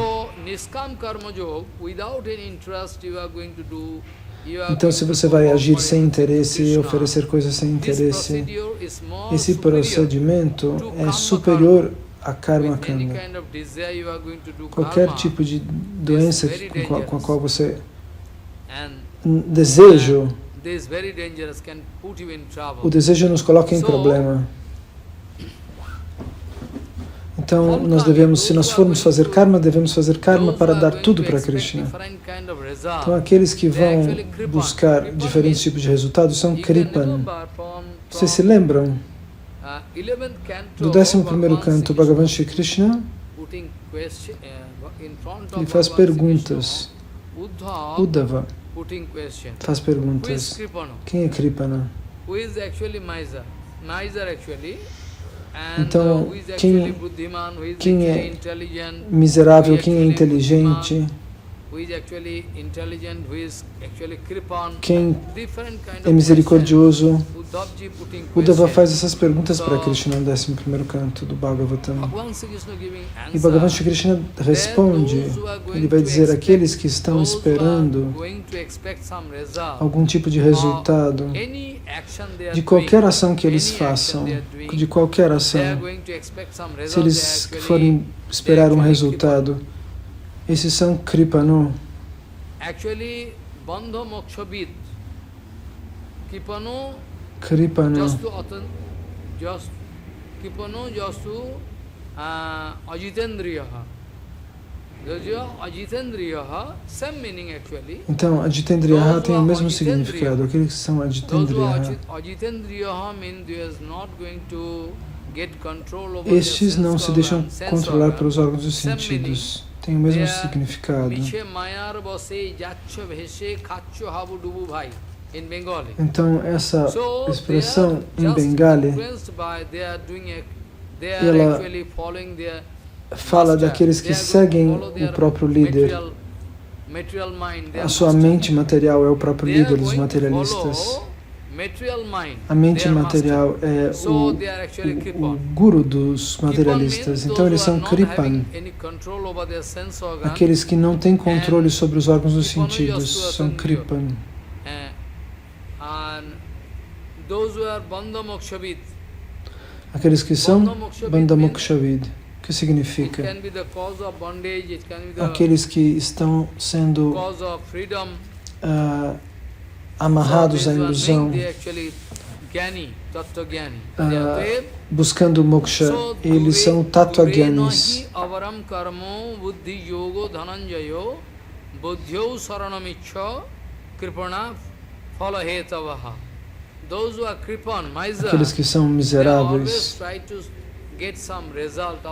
Então, se você vai agir sem interesse e oferecer coisas sem interesse, esse procedimento é superior a karma kanda. Qualquer tipo de doença com a qual você desejo, o desejo nos coloca em problema. Então, nós devemos, se nós formos fazer karma, devemos fazer karma para dar tudo para Krishna. Então, aqueles que vão buscar diferentes tipos de resultados são Kripan. Vocês se lembram? Do 11º canto, Bhagavan Shri Krishna, ele faz perguntas. Uddhava faz perguntas. Quem é Kripana? Então, quem é miserável, quem é inteligente, quem é misericordioso? Uddhava faz essas perguntas para Krishna no 11º canto do Bhagavatam. E Bhagavan Shri Krishna responde, ele vai dizer, aqueles que estão esperando algum tipo de resultado, de qualquer ação que eles façam, de qualquer ação, se eles forem esperar um resultado, esses são Kripano. Kripano. Então, Ajitendriyaha tem o mesmo significado. Aqueles que são Ajitendriyaha, estes não se deixam controlar pelos órgãos dos sentidos. tem o mesmo significado. Então, essa expressão em Bengali, ela fala daqueles que seguem o próprio líder. A sua mente material é o próprio líder dos materialistas. A mente material é o guru dos materialistas. Então eles são Kripan. Aqueles que não têm controle sobre os órgãos dos sentidos são Kripan. Aqueles que são Bandhamokshavid, que significa aqueles que estão sendo amarrados à ilusão, buscando moksha. Eles são Tattva-gyanis. Aqueles que são miseráveis,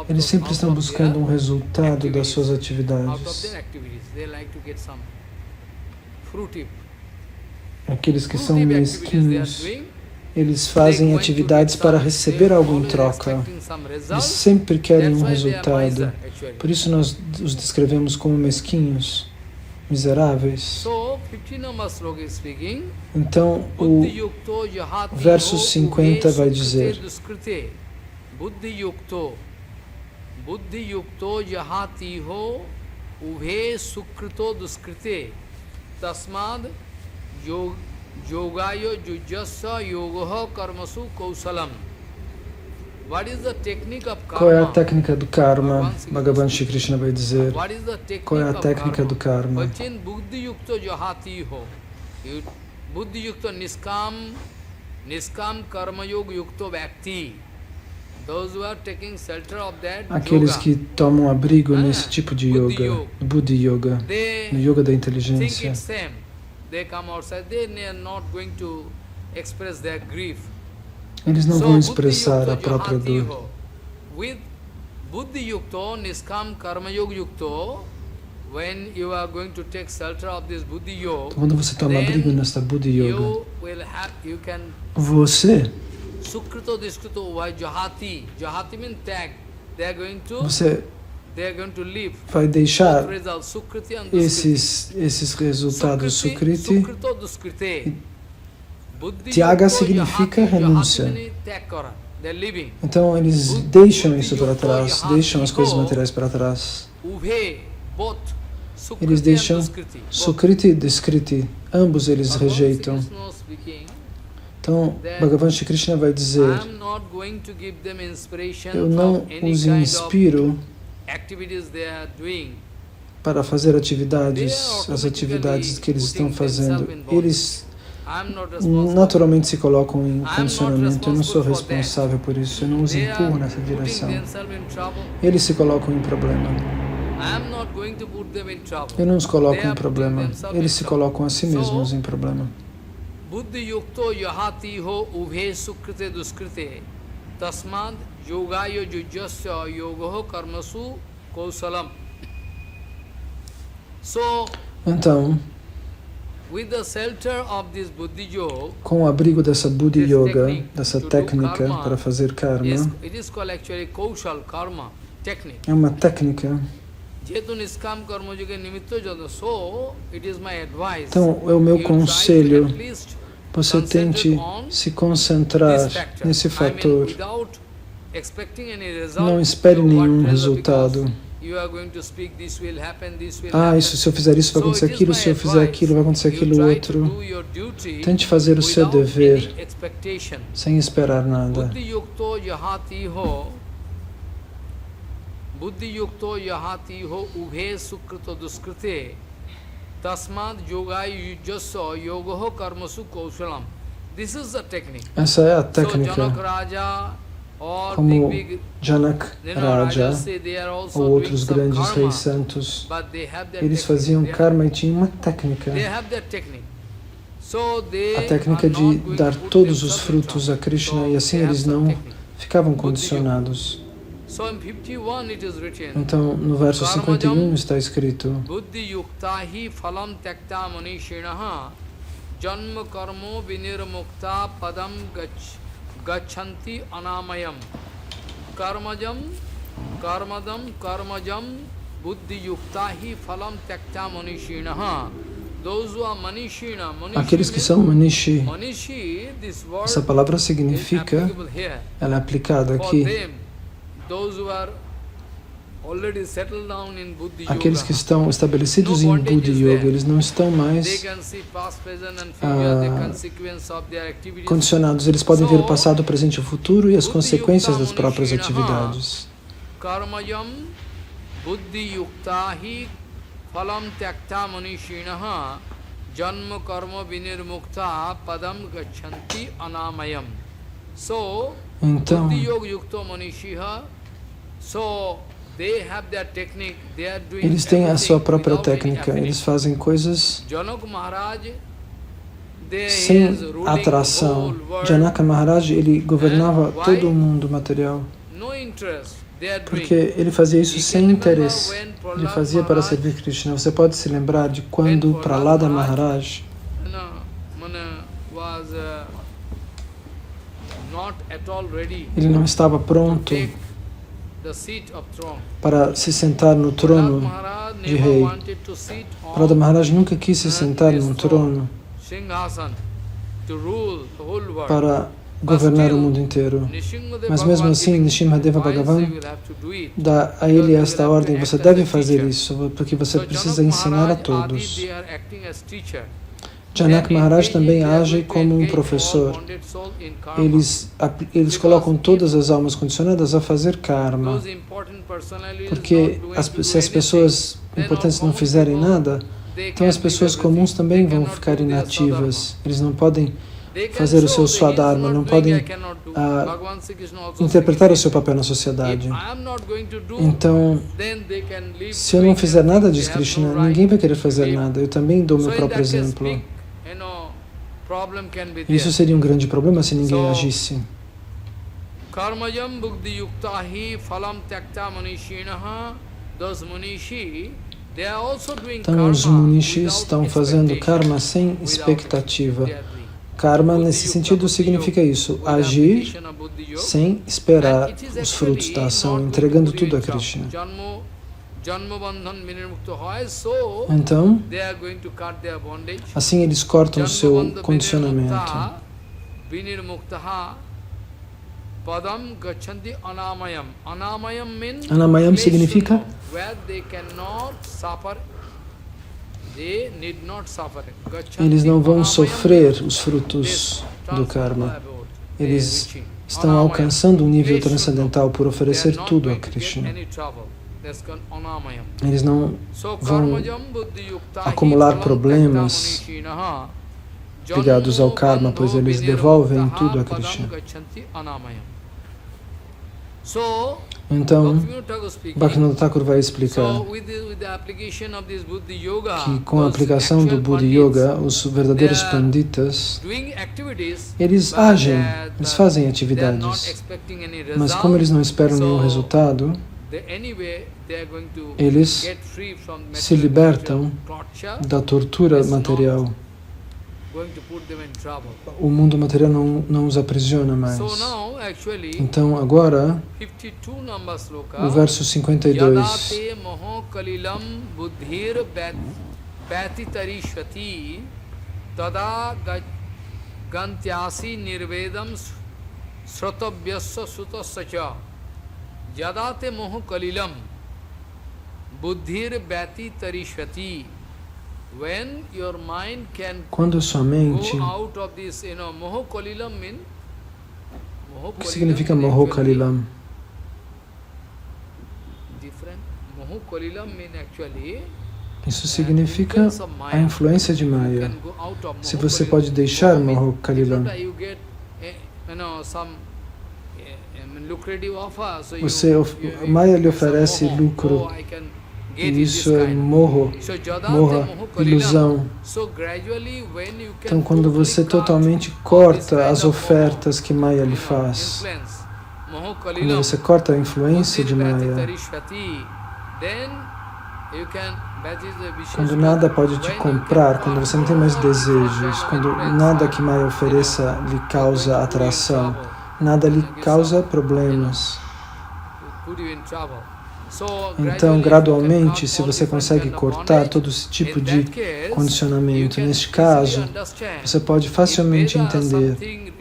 eles sempre estão buscando um resultado das suas atividades. Aqueles que são mesquinhos, eles fazem atividades para receber algo em troca. Eles sempre querem um resultado. Por isso nós os descrevemos como mesquinhos, miseráveis. Então, o verso 50 vai dizer: Buddhi yukto jahatiho ubhe sukrito duskrite tasmad yogayo jujjasa yogoha karmasu kausalam. Qual é a técnica do karma? Bhagavan Shri Krishna vai dizer. Qual é a técnica do karma? Buddhi yukto niskam karma yoga yukto bhakti. Aqueles que tomam abrigo nesse tipo de yoga, Buddhi Yoga, no yoga da inteligência, eles não vão expressar a própria dor. Quando você toma abrigo nessa Buddhi Yoga, você vai deixar esses resultados Sukriti. Tyaga significa renúncia. Então eles deixam isso para trás, deixam as coisas materiais para trás. Eles deixam Sukriti e Diskriti, ambos eles rejeitam. Então, Bhagavan Shri Krishna vai dizer: eu não os inspiro para fazer as atividades que eles estão fazendo. Eles naturalmente se colocam em condicionamento. Eu não sou responsável por isso. Eu não os empurro nessa direção. Eles se colocam em problema. Eu não os coloco em problema. Eles se colocam a si mesmos em problema. Buddhi yukto yahati ho ubhe sukrite duskrite tasmad yogayo jujjasya yogoho karmasu kausalam. Então, com o abrigo dessa Buddhi Yoga, dessa técnica para fazer karma, é uma técnica. Então, é o meu conselho. Você tente se concentrar nesse fator. Não espere nenhum resultado. Isso, se eu fizer isso vai acontecer aquilo, se eu fizer aquilo vai acontecer aquilo outro. Tente fazer o seu dever sem esperar nada. Buddhi yukto yahati ho ubhe sukrito duskrite tasmad yogai yujjasa yogoho karmasu kausalam. Essa é a técnica. Como Janak Raja ou outros grandes reis santos, eles faziam karma e tinham uma técnica. A técnica de dar todos os frutos a Krishna, e assim eles não ficavam condicionados. So in 51 it is written, Então, no verso 51 está escrito: Buddhi yuktahi phalam tyakta manishinaha janma karmo vinirmukta padam gachanti anamayam karmajam buddhi yuktahi phalam tyakta manishinaha. Those who are manishina, aqueles que são manishi, manishi, this word essa palavra significa, applicable here. ela é aplicada For aqui. them, those who are already settled down in Buddhi Aqueles que Yoga, estão estabelecidos em Buddhi Yoga, eles não estão they mais can see past, present and future, the consequence of their activities. condicionados. Eles podem ver o passado, o presente e o futuro e as consequências das próprias atividades. Karmayam buddhi yuktahi phalam tyakta manishinaha janma karma vinirmukta padam gachanti anamayam. So, Então, buddhi yoga yukta manishiha, so they have their technique, they are doing eles têm a sua everything própria without any técnica, affinity. eles fazem coisas Janak Maharaj, they is sem ruling the atração. whole world, Janaka Maharaj, ele governava todo o mundo material, no interest, they are doing. porque ele fazia isso sem interesse. Ele fazia para servir Krishna. Você pode se lembrar de quando Prahlada Maharaj, Was not at all ready ele não estava to pronto take the seat of throne. para se sentar no trono Maharaj de never rei. wanted to sit Prahlada on Maharaj nunca quis se sentar num trono Singhasan to rule the whole world. para governar o mundo inteiro. Mas mesmo assim, Nrsimhadeva Bhagavan dá a ele esta ordem: você deve fazer isso, porque você precisa ensinar a todos. Janak Maharaj também age como um professor. Eles colocam todas as almas condicionadas a fazer karma, porque se as pessoas importantes não fizerem nada, então as pessoas comuns também vão ficar inativas. Eles não podem fazer o seu Swadharma, não podem interpretar o seu papel na sociedade. Então, se eu não fizer nada, diz Krishna, ninguém vai querer fazer nada. Eu também dou meu próprio exemplo. Isso seria um grande problema se ninguém agisse. Então, os munishis estão fazendo karma sem expectativa. Karma, nesse sentido, significa isso: agir sem esperar os frutos da ação, entregando tudo a Krishna. Então, assim eles cortam o seu condicionamento. Anamayam significa eles não vão sofrer os frutos do karma. Eles estão alcançando um nível transcendental por oferecer tudo a Krishna. Eles não vão acumular problemas ligados ao karma, pois eles devolvem tudo a Krishna. Então, Bhaktivinoda Thakur vai explicar que com a aplicação do Buddhi Yoga, os verdadeiros panditas, eles agem, eles fazem atividades, mas como eles não esperam nenhum resultado, eles se libertam da tortura material. O mundo material não os aprisiona mais. Então, agora, o verso 52. Yadate moho kalilam buddhir bhati tarishvati. When your mind can Quando sua mente, go out of this, moho kalilam means o que significa moho kalilam? Different. Moho kalilam means actually Isso significa a influência de Maya. Se você pode deixar moho kalilam, Maya lhe oferece lucro, e isso é moha, ilusão. Então, quando você totalmente corta as ofertas que Maya lhe faz, Quando você corta a influência de Maya, quando nada pode te comprar, quando você não tem mais desejos, quando nada que Maya ofereça lhe causa atração, nada lhe causa problemas. Então, gradualmente, se você consegue cortar todo esse tipo de condicionamento, neste caso, você pode facilmente entender.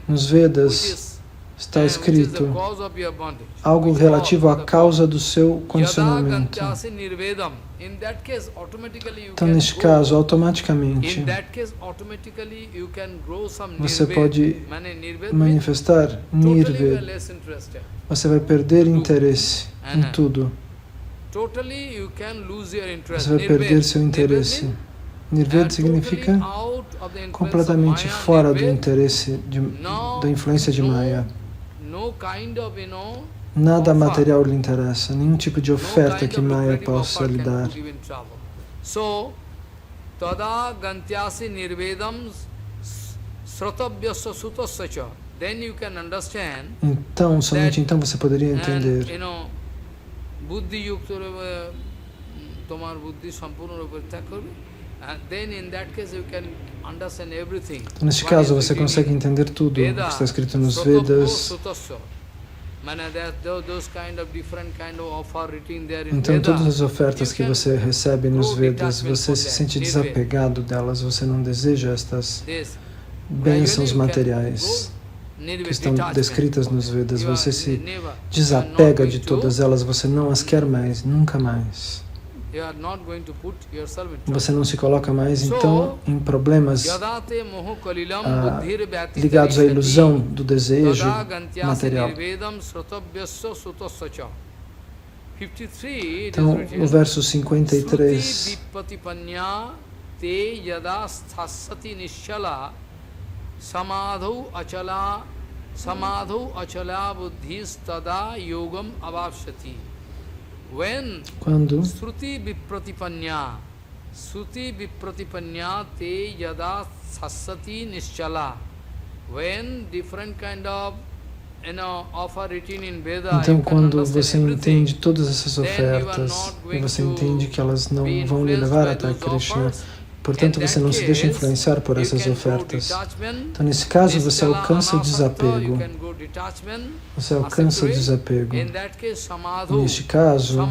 Nos Vedas está escrito algo relativo à causa do seu condicionamento. Então, neste caso, automaticamente, você pode manifestar Nirveda. Você vai perder interesse em tudo. Você vai perder seu interesse. Nirveda significa completamente fora do interesse, da influência de Maya. Nada material lhe interessa, nenhum tipo de oferta que Maya possa lhe dar. Então, somente então você poderia entender. Neste caso, você consegue entender tudo que está escrito nos Vedas. Então, todas as ofertas que você recebe nos Vedas, você se sente desapegado delas, você não deseja estas bênçãos materiais que estão descritas nos Vedas, você se desapega de todas elas, você não as quer mais, nunca mais. Você não se coloca mais, então, em problemas ligados à ilusão do desejo material. Então, o verso 53. Samadhau achala buddhis tada yogam avapshati. Quando Sruti vipratipanya te yada sassati nischala. When different kind of offer written in Veda, então, quando você entende todas essas ofertas e você entende que elas não vão lhe levar até Krishna, portanto, você não se deixa influenciar por essas ofertas. Então, nesse caso, você alcança o desapego. Você alcança o desapego. Neste caso,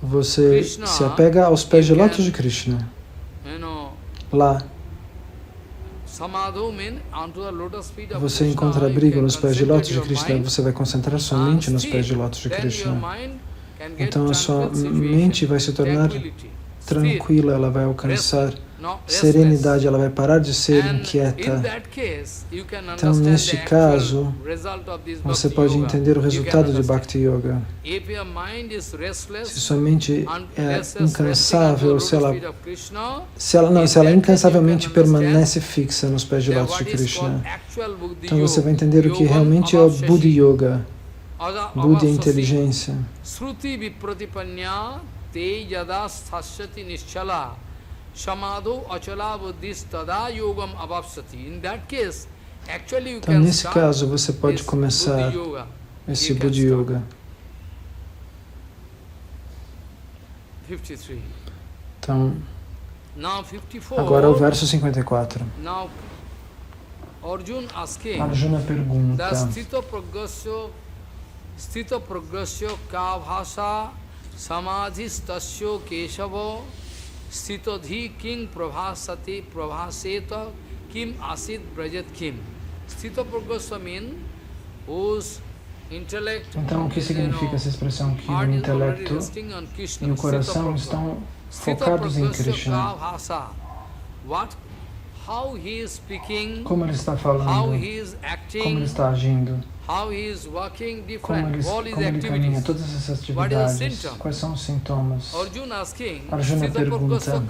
você se apega aos pés de lótus de Krishna. Lá, você encontra abrigo nos pés de lótus de Krishna. Você vai concentrar sua mente nos pés de lótus de Krishna. Então, a sua mente vai se tornar tranquila, ela vai alcançar serenidade, ela vai parar de ser inquieta. Então, neste caso, você pode entender o resultado de Bhakti Yoga. Se sua mente é incansável, se ela incansavelmente permanece fixa nos pés de lótus de Krishna, então você vai entender o que realmente é o Buddhi Yoga. Buddhi é inteligência. Te yada sthashyati nischala samadho achala buddhis tada yogam avapsati. In that case, actually you can. Então, nesse caso, você pode começar esse Buddhi Yoga. 53. Então, agora o verso 54. Arjuna pergunta: Sthita pragasya ka bhasa samadhistasyo keshavo sthitodhi king prabhaseta kim asid brajat kim. Sthita pragasya means whose intellect. Então, o que significa essa expressão que o intelecto e o coração estão focados em Krishna? Como ele está falando, como ele está agindo, como ele caminha, todas essas atividades, quais são os sintomas? Arjuna pergunta: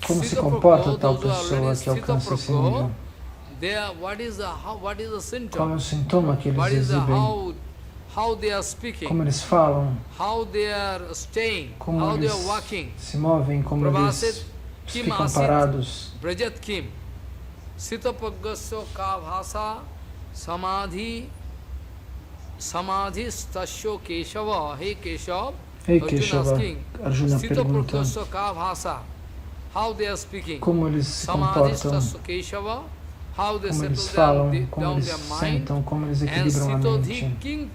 como se comporta tal pessoa que alcança esse nível? Qual é o sintoma que eles exibem? Como eles falam? Como eles se movem? Como eles ficam parados? Sitapaggasya ka bhasa samadhi stasyo Keshava. Hey Keshava, Ei, Arjuna Keshava, asking, Arjuna pergunta Sitapaggasya ka bhasa, how they are speaking. como eles se Samadhi comportam, stasya Keshava, how they como eles settle falam, down como eles their mind. sentam, como eles And equilibram a Sitodhi mente. King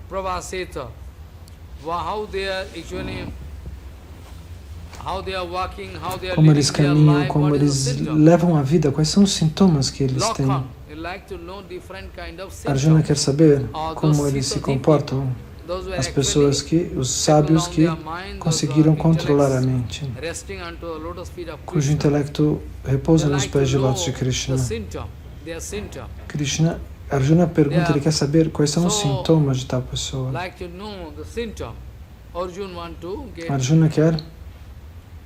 Pravaseta, how they are actually, how they are walking, how they are Como living eles their caminham, life, como what is the eles symptom? levam a vida, quais são os sintomas que eles têm. Lakhan, you like to know different kind of Arjuna symptoms. quer saber Those como eles se Sitodhi comportam, Those were as pessoas actually que, os sábios que settled down their mind, conseguiram those who are controlar a intellects mente, resting unto the lotus feet of cujo Krishna. intelecto repousa They nos like pés de to know lótus de Krishna. the symptom, their symptom. Arjuna pergunta, ele quer saber quais são os So, sintomas de tal pessoa. Like to know the symptom. Arjuna want to get Arjuna quer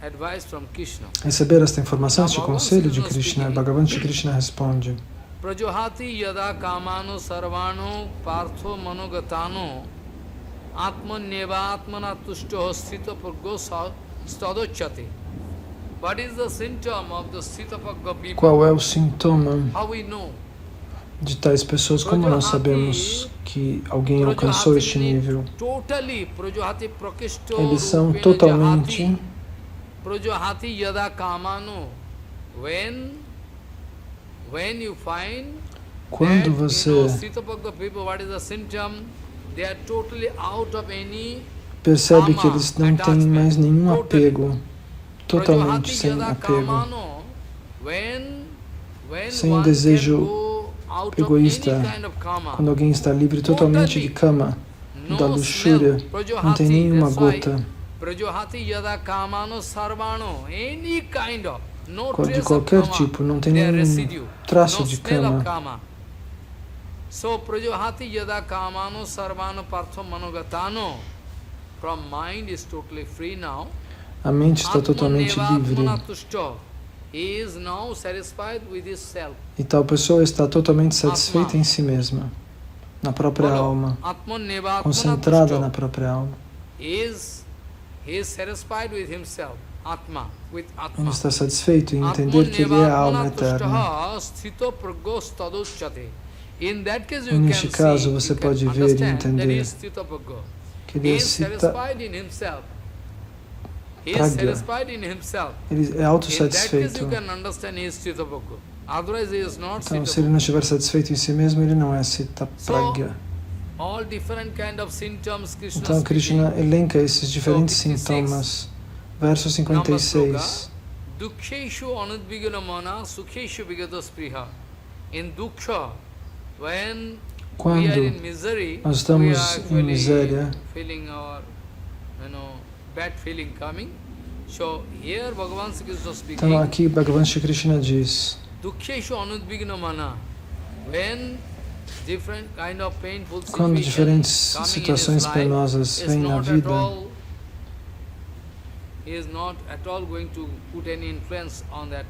advice from Krishna. receber esta informação, este conselho de Krishna. Bhagavan Shri Krishna responde: Prajohati yada kamano sarvano partho manogatano atmanyeva atmana tushto sthita purgo stadochati. What is the symptom of the Sitapagga people? qual é o sintoma How we know? de tais pessoas? Como nós sabemos que alguém alcançou este nível? Totally Prajohati prakisto Eles são rupena totalmente jahati. Prajohati yada kamano. When you find quando that, você Sitapagga people, what is the symptom? They are totally out of any percebe que eles não têm mais nenhum apego, totalmente Prajohati sem yada apego, kamano. When sem one desejo can go out of egoísta. any kind of kama, Quando alguém está livre totalmente de kama, da no luxúria, smell, não tem nenhuma that's why gota Prajohati yada kamano sarvano, any kind of, no de trace of qualquer kama, tipo, não tem their nenhum residue, traço no de smell of kama. kama. So Prajohati yada kamano sarvano partham manogatano, from mind is totally free now. A mente está totalmente livre Atmaneva tushto, he is now satisfied with his self. e tal pessoa está totalmente satisfeita em si mesma, na própria alma, Atmaneva concentrada tushto. na própria alma. He is satisfied with himself, Atma, with Ele Atma. está satisfeito em entender que ele é a alma eterna. In that case E you neste can caso see, você you pode can ver e understand that he entender is Sthitapagga. que He ele é is cita, satisfied in himself. He is Pragya. satisfied in himself. ele é In that case autossatisfeito. you can understand he is Sthitapagga. Otherwise he is not Então, se ele não Sthitapagga. estiver satisfeito em si mesmo, ele não é Sita Pragya. All different kind of symptoms Krishna Então, Krishna speaking. elenca esses diferentes 56. sintomas. Verso 56. Dukkheshu anudvigana mana sukheshu vigata spriha. In dukkha, when we are Quando in misery, nós we estamos are em actually miséria, feeling our, bad feeling coming. So here Bhagavan Sri Krishna speaking, então aqui Bhagavan Shri Krishna diz: Dukkheshu anudvigana mana. When different kind of painful quando situations diferentes coming in his situações life, penosas is vêm na not at vida, all, he is not at all going to put any influence on that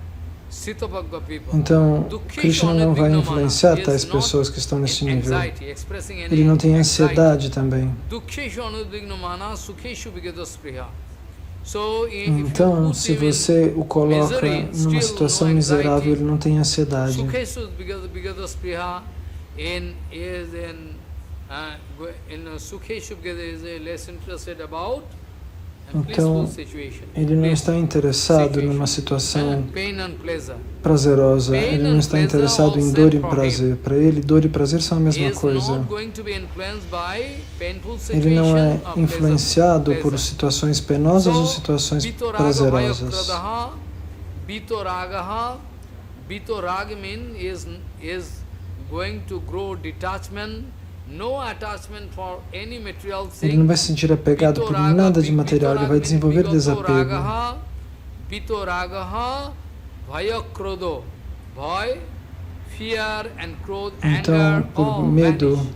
Sitapagga people. então Krishna não vai influenciar tais pessoas que estão nesse nível. Anxiety, expressing any Ele não tem anxiety. ansiedade também. Dukkheshu anudvigna mana sukheshu vigata spriha. So, if you Então, put se him in você o coloca misery, numa still situação no miserável, anxiety, ele não tem ansiedade. Sukheshu vigata spriha in Sukheshu vigata is less interested about a Então, blissful situation. ele não Bliss, está interessado situation, numa situação pain and pleasure. prazerosa, ele não está interessado em dor e prazer. Para ele, dor e prazer são a He mesma is coisa. not going to be influenced by painful Ele não é situation or influenciado pleasure. por situações penosas ou situações prazerosas. Vitorag means is going to grow detachment, no attachment for any material Ele não thing. vai se sentir apegado por nada de material, ele vai desenvolver desapego. Vitoragaha bhayakrodo. Bhaya, fear and krodh, Então, anger, por all medo, vanish.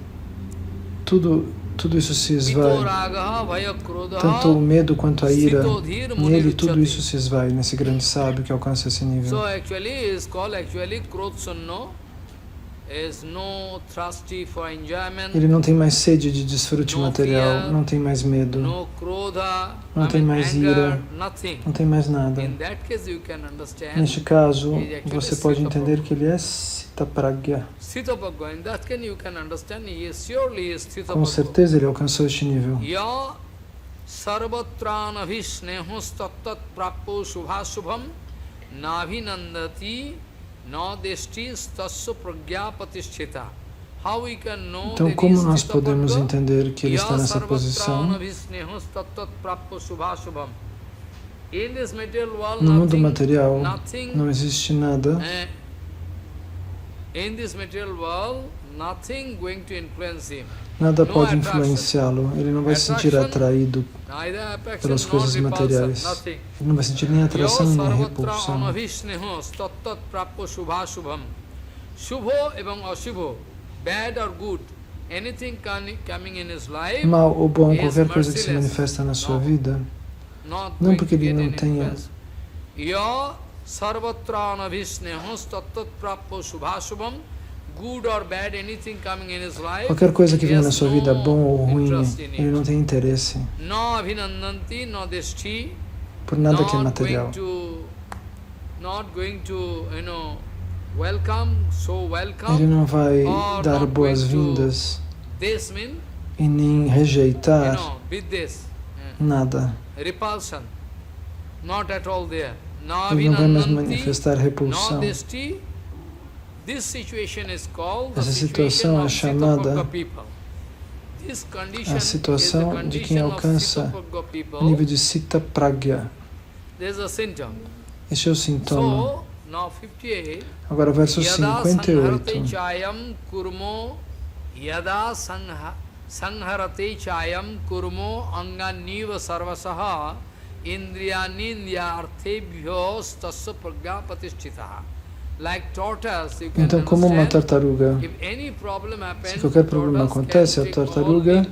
tudo isso se esvai. Vitoragaha bhayakrodha. Tanto o medo quanto a ira, Sitodhir nele muni tudo ruchati. isso se esvai, nesse grande sábio que alcança esse nível. So actually is called krodh sunno. Ele não tem mais sede de desfrute material, não tem mais medo, não tem mais ira, não tem mais nada. Neste caso, você pode entender que ele é Sthita Pragya. Com certeza ele alcançou este nível. Então, como nós podemos entender que ele está nessa posição? No mundo material não existe nada. Nada pode influenciá-lo. Ele não vai se sentir atraído pelas coisas materiais. Ele não vai sentir nem atração nem repulsão. Mal ou bom, qualquer coisa que se manifesta na sua vida, não porque ele não tenha qualquer coisa que venha na sua vida, bom ou ruim, ele não tem interesse por nada que é material. Ele não vai dar boas-vindas e nem rejeitar nada. Ele não vai mais manifestar repulsão. Essa situação é chamada a situação de quem alcança o nível de Sthita Pragya. Este é o sintoma. Agora, verso 58. Sanharate chayam kurmo anganiva sarvasaha indriyanindyarthebhyo tasya pragya patisthitaha. Então, como uma tartaruga, se qualquer problema acontece, a tartaruga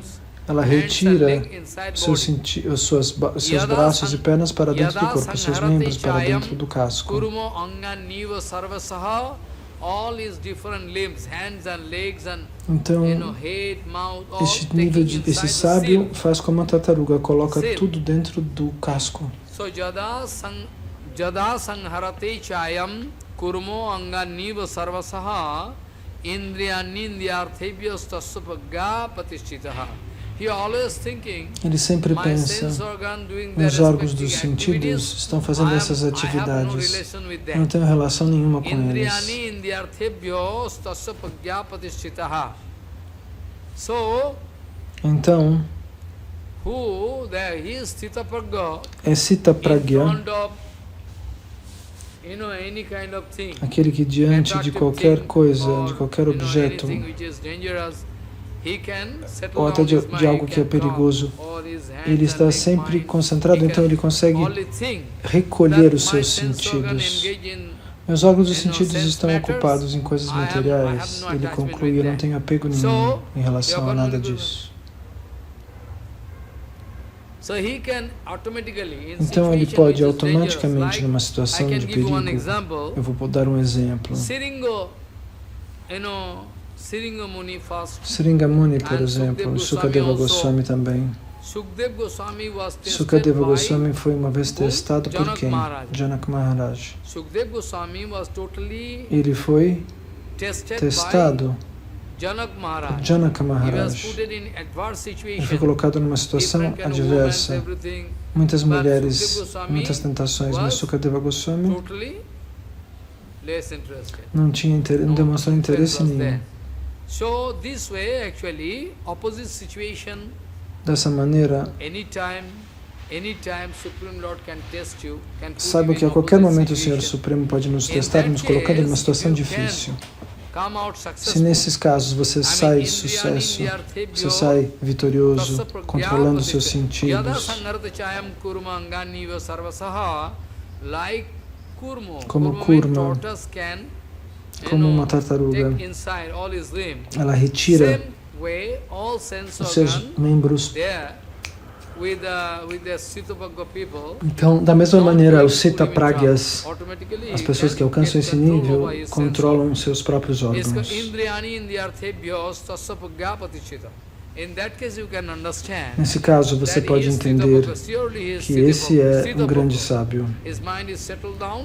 ela retira seus braços e pernas para dentro do corpo, seus membros para dentro do casco. Então, esse sábio faz como uma tartaruga, coloca tudo dentro do casco. Kurmo anganiva sarvasaha indriyanindyarthebhyas tasya pragya patisthitaha. Ele sempre pensa, os órgãos dos sentidos estão fazendo essas atividades. Eu não tenho relação nenhuma com eles. Então, é Sthita Pragya, aquele que diante de qualquer coisa, de qualquer objeto, ou até de algo que é perigoso, ele está sempre concentrado, então ele consegue recolher os seus sentidos. Meus órgãos dos sentidos estão ocupados em coisas materiais. Ele conclui, eu não tenho apego nenhum em relação a nada disso. Então ele pode automaticamente, numa situação de perigo, eu vou dar um exemplo. Sringa Muni, por exemplo, Sukadeva Goswami também. Sukadeva Goswami foi uma vez testado por quem? Janak Maharaj. Ele foi testado por Janaka Maharaj. Ele foi colocado numa situação adversa. Muitas mulheres, muitas tentações, mas Sukadeva Goswami não demonstrou interesse nenhum. Dessa maneira, saiba que a qualquer momento o Senhor Supremo pode nos testar, nos colocando numa situação difícil. Se nesses casos você sai sucesso, você sai vitorioso, controlando seus sentidos, como Kurma, como uma tartaruga, ela retira os seus membros Então, da mesma maneira, os Sita-pragyas, as pessoas que alcançam esse nível, controlam seus próprios órgãos. Nesse caso, você pode entender que esse é um grande sábio.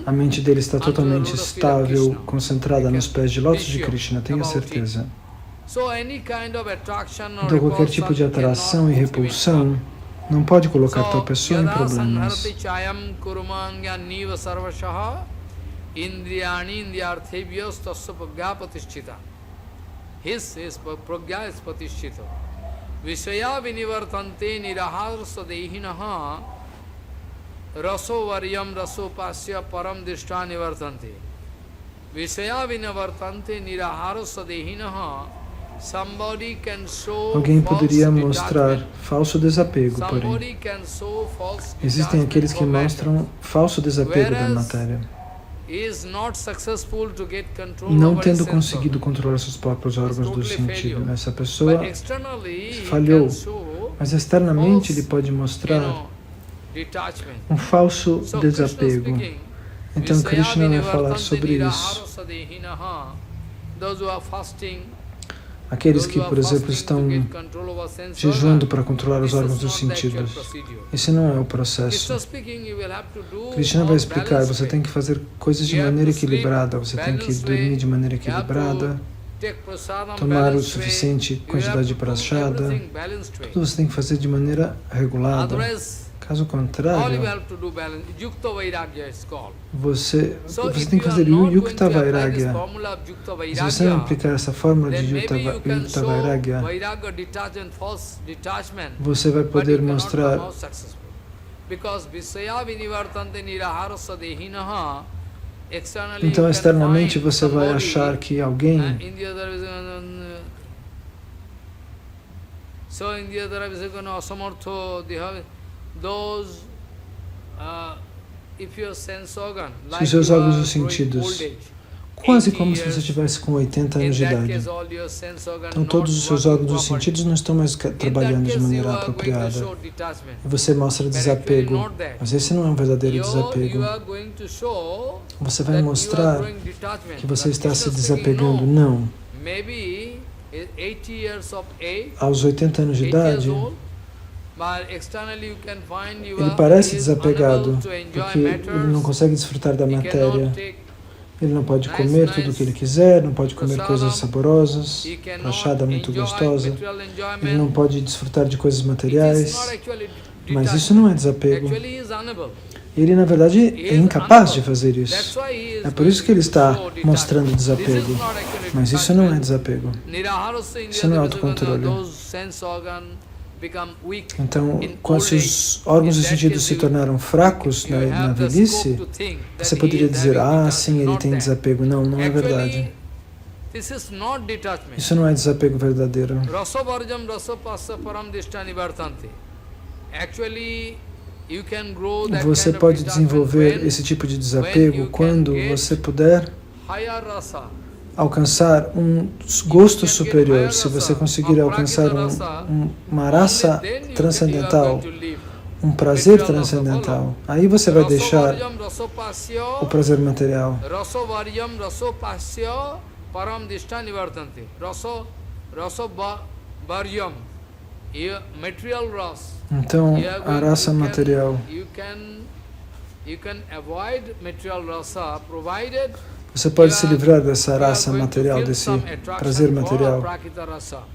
A mente dele está totalmente estável, concentrada nos pés de lótus de Krishna, tenha certeza. Então, qualquer tipo de atração e repulsão não pode colocar tal pessoa em problemas. Vishaya vinivartante niraharsa dehinaha raso varyam raso pasya param dishta nivartante. Vishaya vinivartante niraharsa dehinaha. Alguém poderia mostrar falso desapego, porém existem aqueles que mostram falso desapego da matéria, não tendo conseguido controlar seus próprios órgãos do sentido. Essa pessoa falhou, mas externamente ele pode mostrar um falso desapego. Então Krishna vai falar sobre isso. Aqueles que, por exemplo, estão jejuando para controlar os órgãos dos sentidos. Esse não é o processo. Krishna vai explicar, você tem que fazer coisas de maneira equilibrada, você tem que dormir de maneira equilibrada, tomar o suficiente quantidade de prasada, tudo você tem que fazer de maneira regulada. Caso contrário, você tem que fazer Yukta Vairagya. Se você não aplicar essa fórmula de Yukta Vairagya, você vai poder mostrar então externamente você vai achar que alguém se os seus órgãos dos sentidos, quase como se você estivesse com 80 anos de idade, então todos os seus órgãos dos sentidos não estão mais trabalhando de maneira apropriada, e você mostra desapego, mas esse não é um verdadeiro desapego. Você vai mostrar que você está se desapegando, não. Aos 80 anos de idade, ele parece desapegado, porque ele não consegue desfrutar da matéria. Ele não pode comer tudo o que ele quiser, não pode comer coisas saborosas, prasada muito gostosa. Ele não pode desfrutar de coisas materiais, mas isso não é desapego. Ele, na verdade, é incapaz de fazer isso. É por isso que ele está mostrando desapego. Mas isso não é desapego. Isso não é autocontrole. Então, quando os órgãos dos sentidos se tornaram fracos na velhice, você poderia dizer, sim, ele tem desapego. Não, não é verdade. Isso não é desapego verdadeiro. Você pode desenvolver esse tipo de desapego quando você puder alcançar um gosto superior. Se você conseguir alcançar uma rasa transcendental, um prazer transcendental, aí você vai deixar o prazer material. Então, a rasa material, você pode se livrar dessa rasa material, desse prazer material,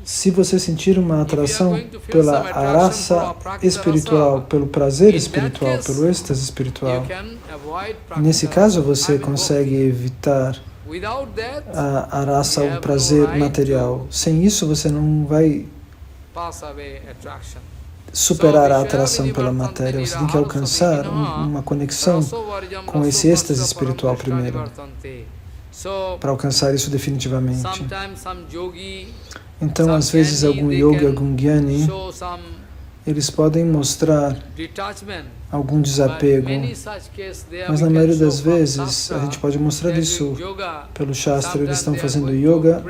se você sentir uma atração pela rasa espiritual, pelo prazer espiritual, pelo êxtase espiritual. Nesse caso, você consegue evitar a rasa, o prazer material. Sem isso, você não vai superar a atração pela matéria. Você tem que alcançar uma conexão com esse êxtase espiritual primeiro, para alcançar isso definitivamente. Então, às vezes, algum yogi, algum gyani, eles podem mostrar algum desapego, mas na maioria das vezes a gente pode mostrar isso pelo Shastra. Eles estão fazendo yoga,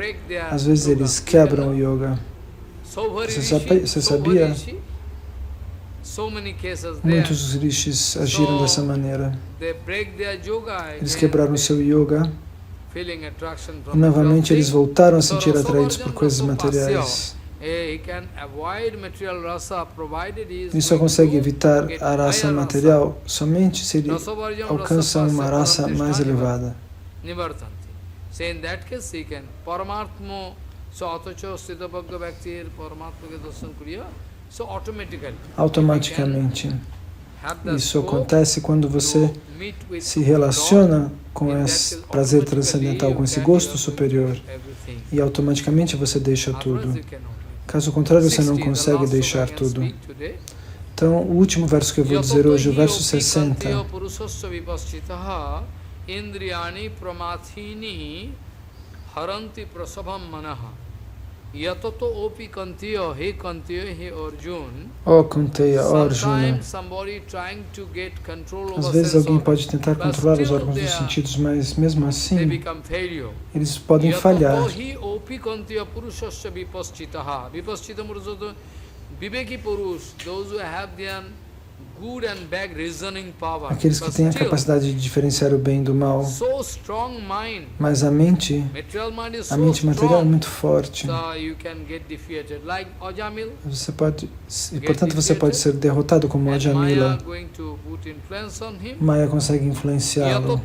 às vezes eles quebram o yoga. Você sabia? Muitos rishis agiram dessa maneira. Eles quebraram seu yoga e novamente eles voltaram a sentir atraídos por coisas materiais. Ele só consegue evitar a rasa material somente se ele alcança uma raça mais elevada. Automaticamente, isso acontece quando você se relaciona com esse prazer transcendental, com esse gosto superior, e automaticamente você deixa tudo. Caso contrário, você não consegue deixar tudo. Então, o último verso que eu vou dizer hoje, o verso 60. Ó Kanteya, ó Arjuna, às vezes alguém pode tentar controlar os órgãos dos sentidos, mas mesmo assim, eles podem falhar. Aqueles que têm a capacidade de diferenciar o bem do mal, mas a mente material é muito forte. Você pode, e portanto você pode ser derrotado como Ajamila. Maya consegue influenciá-lo.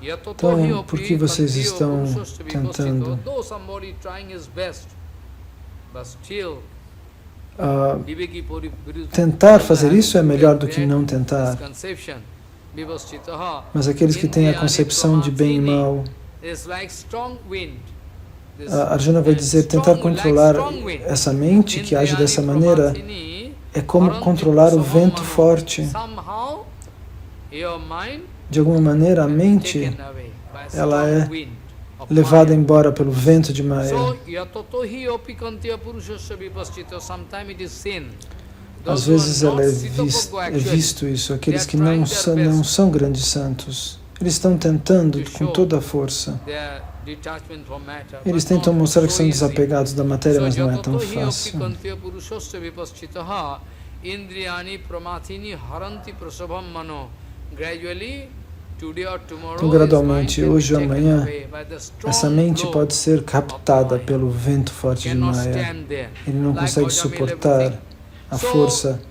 Então, por que vocês estão tentando? Tentar fazer isso é melhor do que não tentar. Mas aqueles que têm a concepção de bem e mal, Arjuna vai dizer, tentar controlar essa mente que age dessa maneira é como controlar o vento forte. De alguma maneira, a mente, ela é levada embora pelo vento de Maya. Às vezes é visto isso, aqueles que não são grandes santos. Eles estão tentando com toda a força. Eles tentam mostrar que são desapegados da matéria, mas não é tão fácil. Então, gradualmente, hoje ou amanhã, essa mente pode ser captada pelo vento forte de Maya. Ele não consegue suportar a força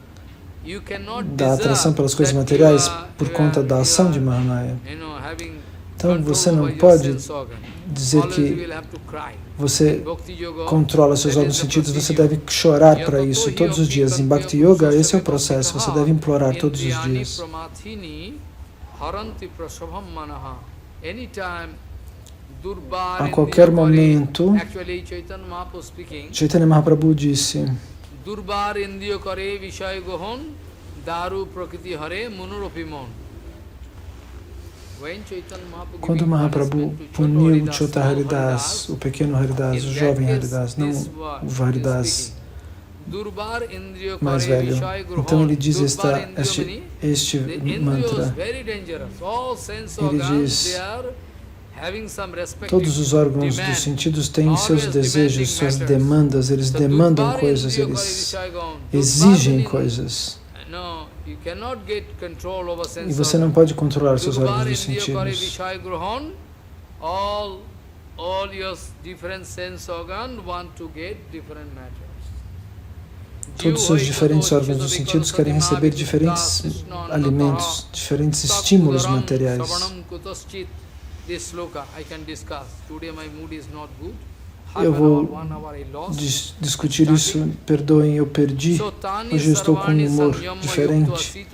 da atração pelas coisas materiais por conta da ação de Mahamaya. Então, você não pode dizer que você controla seus órgãos sentidos, você deve chorar para isso todos os dias. Em Bhakti Yoga, esse é o processo, você deve implorar todos os dias. A qualquer momento, Chaitanya Mahaprabhu disse: quando Mahaprabhu puniu Chota Haridas, o pequeno Haridas, o jovem Haridas, não o Haridas mais velho. Então ele diz este mantra. Ele diz: todos os órgãos dos sentidos têm seus desejos, suas demandas, eles demandam coisas, eles exigem coisas. E você não pode controlar os seus órgãos dos sentidos. Todos os seus diferentes órgãos dos sentidos querem receber diferentes alimentos, diferentes estímulos materiais. Eu vou discutir isso, perdoem, eu perdi. Hoje eu estou com um humor diferente.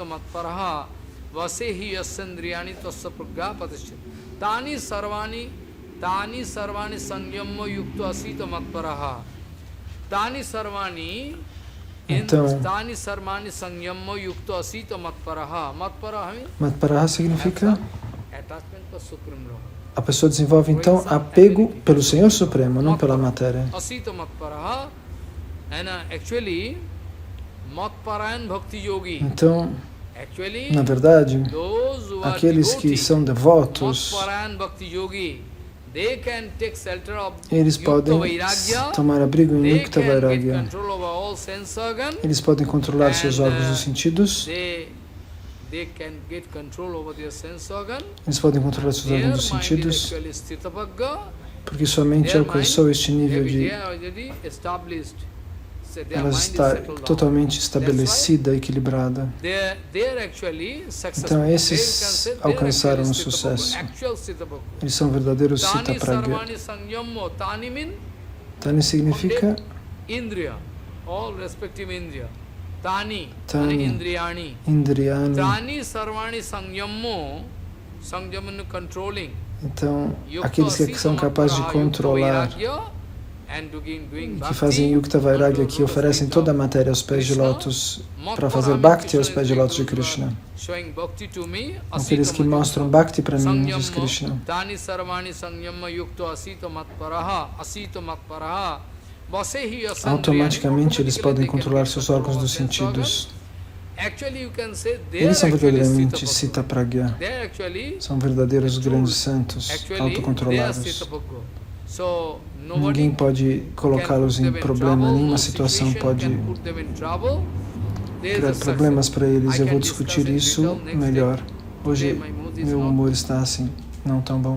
Então, Matparaha significa a pessoa desenvolve então apego pelo Senhor Supremo, não pela matéria. Então, na verdade, aqueles que são devotos, Eles podem tomar abrigo em Yukta Vairagya. Eles podem controlar seus órgãos dos sentidos. Eles podem controlar seus órgãos dos sentidos, porque sua mente alcançou este nível de... Ela está totalmente estabelecida, equilibrada. Então esses alcançaram o sucesso. Eles são verdadeiros Sita Pragya. Tani significa Tani, Indriyani. Então, aqueles que são capazes de controlar, que fazem Yukta Vairagya, que oferecem toda a matéria aos pés de lótus para fazer Bhakti aos pés de lótus de Krishna. Aqueles que mostram Bhakti para mim, diz Krishna. Automaticamente eles podem controlar seus órgãos dos sentidos. Eles são verdadeiramente Sita Pragya. São verdadeiros grandes santos, autocontrolados. Ninguém pode colocá-los em problema, nenhuma situação pode criar problemas para eles. Eu vou discutir isso melhor. Hoje meu humor está assim, não tão bom.